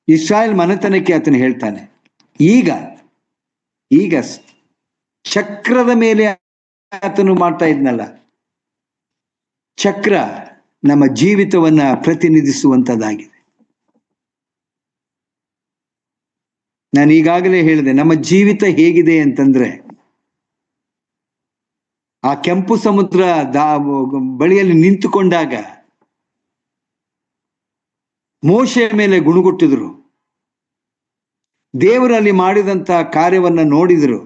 ಇಸ್ರಾಯೇಲ್ ಮನೆತನಕ್ಕೆ ಆತನು ಹೇಳ್ತಾನೆ, ಈಗ ಈಗ ಚಕ್ರದ ಮೇಲೆ ಆತನು ಮಾಡ್ತಾ ಇದ್ನಲ್ಲ, ಚಕ್ರ ನಮ್ಮ ಜೀವಿತವನ್ನ ಪ್ರತಿನಿಧಿಸುವಂತದ್ದಾಗಿದೆ. ನಾನು ಈಗಾಗಲೇ ಹೇಳಿದೆ, ನಮ್ಮ ಜೀವಿತ ಹೇಗಿದೆ ಅಂತಂದ್ರೆ, ಆ ಕೆಂಪು ಸಮುದ್ರ ಬಳಿಯಲ್ಲಿ ನಿಂತುಕೊಂಡಾಗ ಮೋಶೆಯ ಮೇಲೆ ಗುಣಗುಟ್ಟಿದ್ರು, ದೇವರಲ್ಲಿ ಮಾಡಿದಂತ ಕಾರ್ಯವನ್ನ ನೋಡಿದ್ರು.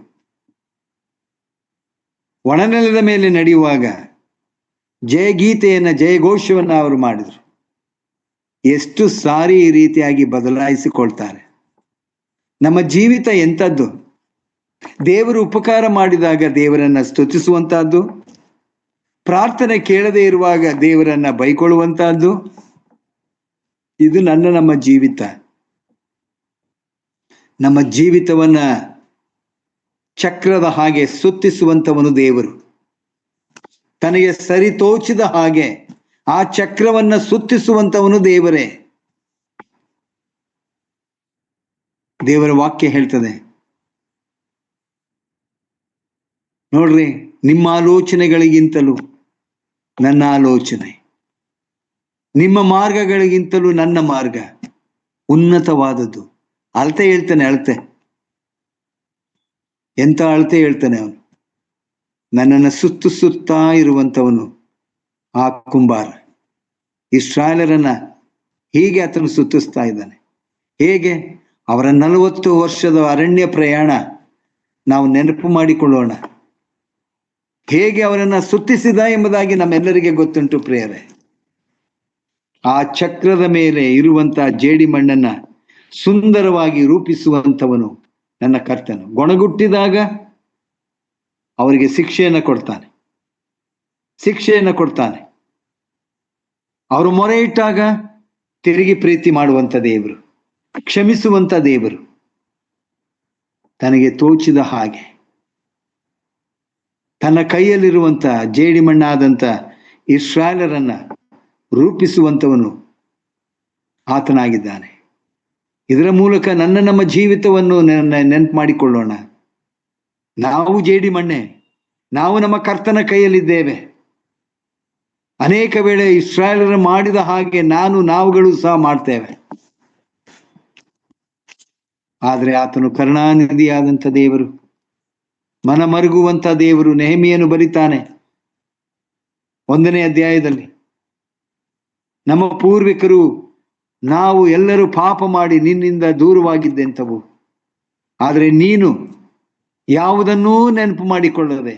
ಒಣನೆಲದ ಮೇಲೆ ನಡೆಯುವಾಗ ಜಯಗೀತೆಯನ್ನ, ಜಯಘೋಷವನ್ನ ಅವರು ಮಾಡಿದ್ರು. ಎಷ್ಟು ಸಾರಿ ಈ ರೀತಿಯಾಗಿ ಬದಲಾಯಿಸಿಕೊಳ್ತಾರೆ. ನಮ್ಮ ಜೀವಿತ ಎಂಥದ್ದು? ದೇವರು ಉಪಕಾರ ಮಾಡಿದಾಗ ದೇವರನ್ನ ಸ್ತುತಿಸುವಂತಹದ್ದು, ಪ್ರಾರ್ಥನೆ ಕೇಳದೇ ಇರುವಾಗ ದೇವರನ್ನ ಬೈಕೊಳ್ಳುವಂತಹದ್ದು. ಇದು ನಮ್ಮ ಜೀವಿತ. ನಮ್ಮ ಜೀವಿತವನ್ನ ಚಕ್ರದ ಹಾಗೆ ಸುತ್ತಿಸುವಂತವನು ದೇವರು. ತನಗೆ ಸರಿ ತೋಚಿದ ಹಾಗೆ ಆ ಚಕ್ರವನ್ನ ಸುತ್ತಿಸುವಂತವನು ದೇವರೇ. ದೇವರ ವಾಕ್ಯ ಹೇಳ್ತದೆ ನೋಡ್ರಿ, ನಿಮ್ಮ ಆಲೋಚನೆಗಳಿಗಿಂತಲೂ ನನ್ನ ಆಲೋಚನೆ, ನಿಮ್ಮ ಮಾರ್ಗಗಳಿಗಿಂತಲೂ ನನ್ನ ಮಾರ್ಗ ಉನ್ನತವಾದದ್ದು. ಅಳತೆ ಹೇಳ್ತಾನೆ, ಅಳತೆ. ಎಂತ ಅಳತೆ ಹೇಳ್ತಾನೆ ಅವನು. ನನ್ನನ್ನು ಸುತ್ತಾ ಇರುವಂತವನು ಆ ಕುಂಬಾರ. ಇಸ್ರಾಯೇಲರನ್ನ ಹೀಗೆ ಆತನು ಸುತ್ತಿಸ್ತಾ ಇದ್ದಾನೆ. ಹೇಗೆ? ಅವರ 40 ವರ್ಷದ ಅರಣ್ಯ ಪ್ರಯಾಣ ನಾವು ನೆನಪು ಮಾಡಿಕೊಳ್ಳೋಣ. ಹೇಗೆ ಅವರನ್ನ ಸುತ್ತಿಸಿದ ಎಂಬುದಾಗಿ ನಮ್ಮೆಲ್ಲರಿಗೆ ಗೊತ್ತುಂಟು ಪ್ರಿಯರೇ. ಆ ಚಕ್ರದ ಮೇಲೆ ಇರುವಂತಹ ಜೇಡಿ ಮಣ್ಣನ್ನ ಸುಂದರವಾಗಿ ರೂಪಿಸುವಂತವನು ನನ್ನ ಕರ್ತನು. ಗೊಣಗುಟ್ಟಿದಾಗ ಅವರಿಗೆ ಶಿಕ್ಷೆಯನ್ನು ಕೊಡ್ತಾನೆ. ಅವರು ಮೊರೆ ಇಟ್ಟಾಗ ತಿರುಗಿ ಪ್ರೀತಿ ಮಾಡುವಂತ ದೇವರು, ಕ್ಷಮಿಸುವಂತ ದೇವರು. ತನಗೆ ತೋಚಿದ ಹಾಗೆ ತನ್ನ ಕೈಯಲ್ಲಿರುವಂತ ಜೇಡಿಮಣ್ಣಾದಂತ ಇಸ್ರಾಯೇಲರನ್ನ ರೂಪಿಸುವಂತವನು ಆತನಾಗಿದ್ದಾನೆ. ಇದರ ಮೂಲಕ ನಮ್ಮ ಜೀವಿತವನ್ನು ನೆನಪು ಮಾಡಿಕೊಳ್ಳೋಣ. ನಾವು ಜೇಡಿಮಣ್ಣೆ, ನಾವು ನಮ್ಮ ಕರ್ತನ ಕೈಯಲ್ಲಿದ್ದೇವೆ. ಅನೇಕ ವೇಳೆ ಇಸ್ರಾಯೇಲರು ಮಾಡಿದ ಹಾಗೆ ನಾವುಗಳು ಸಹ ಮಾಡ್ತೇವೆ. ಆದ್ರೆ ಆತನು ಕರುಣಾನಿಧಿಯಾದಂಥ ದೇವರು, ಮನ ಮರುಗುವಂತ ದೇವರು. ನೆಹೆಮೀಯನು ಬರಿತಾನೆ 1ನೇ ಅಧ್ಯಾಯದಲ್ಲಿ, ನಮ್ಮ ಪೂರ್ವಿಕರು ನಾವು ಎಲ್ಲರೂ ಪಾಪ ಮಾಡಿ ನಿನ್ನಿಂದ ದೂರವಾಗಿದ್ದೆಂತವು, ಆದರೆ ನೀನು ಯಾವುದನ್ನೂ ನೆನಪು ಮಾಡಿಕೊಳ್ಳದೆ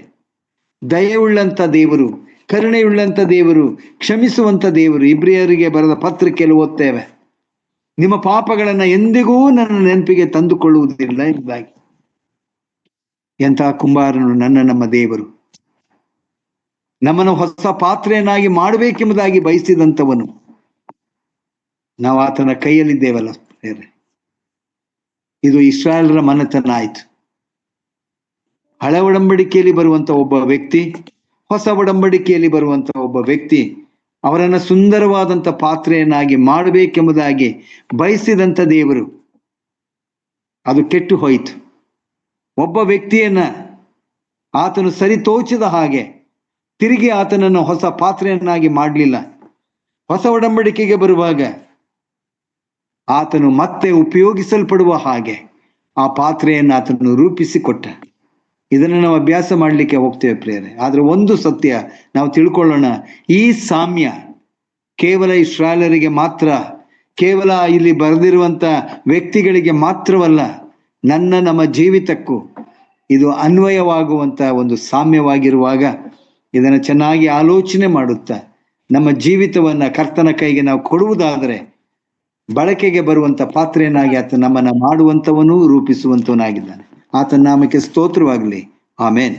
ದಯೆಯುಳ್ಳಂತ ದೇವರು, ಕರುಣೆಯುಳ್ಳಂತ ದೇವರು, ಕ್ಷಮಿಸುವಂತ ದೇವರು. ಇಬ್ರಿಯರಿಗೆ ಬರೆದ ಪತ್ರಿಕೆಯಲ್ಲಿ ಓದ್ತೇವೆ, ನಿಮ್ಮ ಪಾಪಗಳನ್ನ ಎಂದಿಗೂ ನನ್ನ ನೆನಪಿಗೆ ತಂದುಕೊಳ್ಳುವುದಿಲ್ಲ ಎಂಬುದಾಗಿ. ಎಂತಹ ಕುಂಬಾರನು ನಮ್ಮ ದೇವರು. ನಮ್ಮನ್ನು ಹೊಸ ಪಾತ್ರೆಯನ್ನಾಗಿ ಮಾಡಬೇಕೆಂಬುದಾಗಿ ಬಯಸಿದಂಥವನು. ನಾವು ಆತನ ಕೈಯಲ್ಲಿದ್ದೇವಲ್ಲ. ಇದು ಇಸ್ರಾಯೇಲರ ಮನೆತನ ಆಯ್ತು. ಹಳೆ ಒಡಂಬಡಿಕೆಯಲ್ಲಿ ಬರುವಂತ ಒಬ್ಬ ವ್ಯಕ್ತಿ, ಹೊಸ ಒಡಂಬಡಿಕೆಯಲ್ಲಿ ಬರುವಂತ ಒಬ್ಬ ವ್ಯಕ್ತಿ ಅವರನ್ನ ಸುಂದರವಾದಂತ ಪಾತ್ರೆಯನ್ನಾಗಿ ಮಾಡಬೇಕೆಂಬುದಾಗಿ ಬಯಸಿದಂತ ದೇವರು. ಅದು ಕೆಟ್ಟು ಹೋಯಿತು. ಒಬ್ಬ ವ್ಯಕ್ತಿಯನ್ನ ಆತನು ಸರಿ ತೋಚಿದ ಹಾಗೆ ತಿರುಗಿ ಆತನನ್ನು ಹೊಸ ಪಾತ್ರೆಯನ್ನಾಗಿ ಮಾಡಲಿಲ್ಲ. ಹೊಸ ಒಡಂಬಡಿಕೆಗೆ ಬರುವಾಗ ಆತನು ಮತ್ತೆ ಉಪಯೋಗಿಸಲ್ಪಡುವ ಹಾಗೆ ಆ ಪಾತ್ರೆಯನ್ನು ಆತನು ರೂಪಿಸಿಕೊಟ್ಟ. ಇದನ್ನು ನಾವು ಅಭ್ಯಾಸ ಮಾಡಲಿಕ್ಕೆ ಹೋಗ್ತೇವೆ ಪ್ರಿಯರೇ. ಆದ್ರೆ ಒಂದು ಸತ್ಯ ನಾವು ತಿಳ್ಕೊಳ್ಳೋಣ, ಈ ಸಾಮ್ಯ ಕೇವಲ ಇಸ್ರಾಯೇಲರಿಗೆ ಮಾತ್ರ, ಕೇವಲ ಇಲ್ಲಿ ಬರೆದಿರುವಂತ ವ್ಯಕ್ತಿಗಳಿಗೆ ಮಾತ್ರವಲ್ಲ, ನಮ್ಮ ಜೀವಿತಕ್ಕೂ ಇದು ಅನ್ವಯವಾಗುವಂತ ಒಂದು ಸಾಮ್ಯವಾಗಿರುವಾಗ ಇದನ್ನು ಚೆನ್ನಾಗಿ ಆಲೋಚನೆ ಮಾಡುತ್ತಾ ನಮ್ಮ ಜೀವಿತವನ್ನ ಕರ್ತನ ಕೈಗೆ ನಾವು ಕೊಡುವುದಾದರೆ ಬಳಕೆಗೆ ಬರುವಂತ ಪಾತ್ರೆಯನ್ನಾಗಿ ಆತ ನಮ್ಮನ್ನ ಮಾಡುವಂತವನು, ರೂಪಿಸುವಂತವನಾಗಿದ್ದಾನೆ. ಆತನ ನಾಮಕ್ಕೆ ಸ್ತೋತ್ರವಾಗಲಿ. ಆಮೇನ್.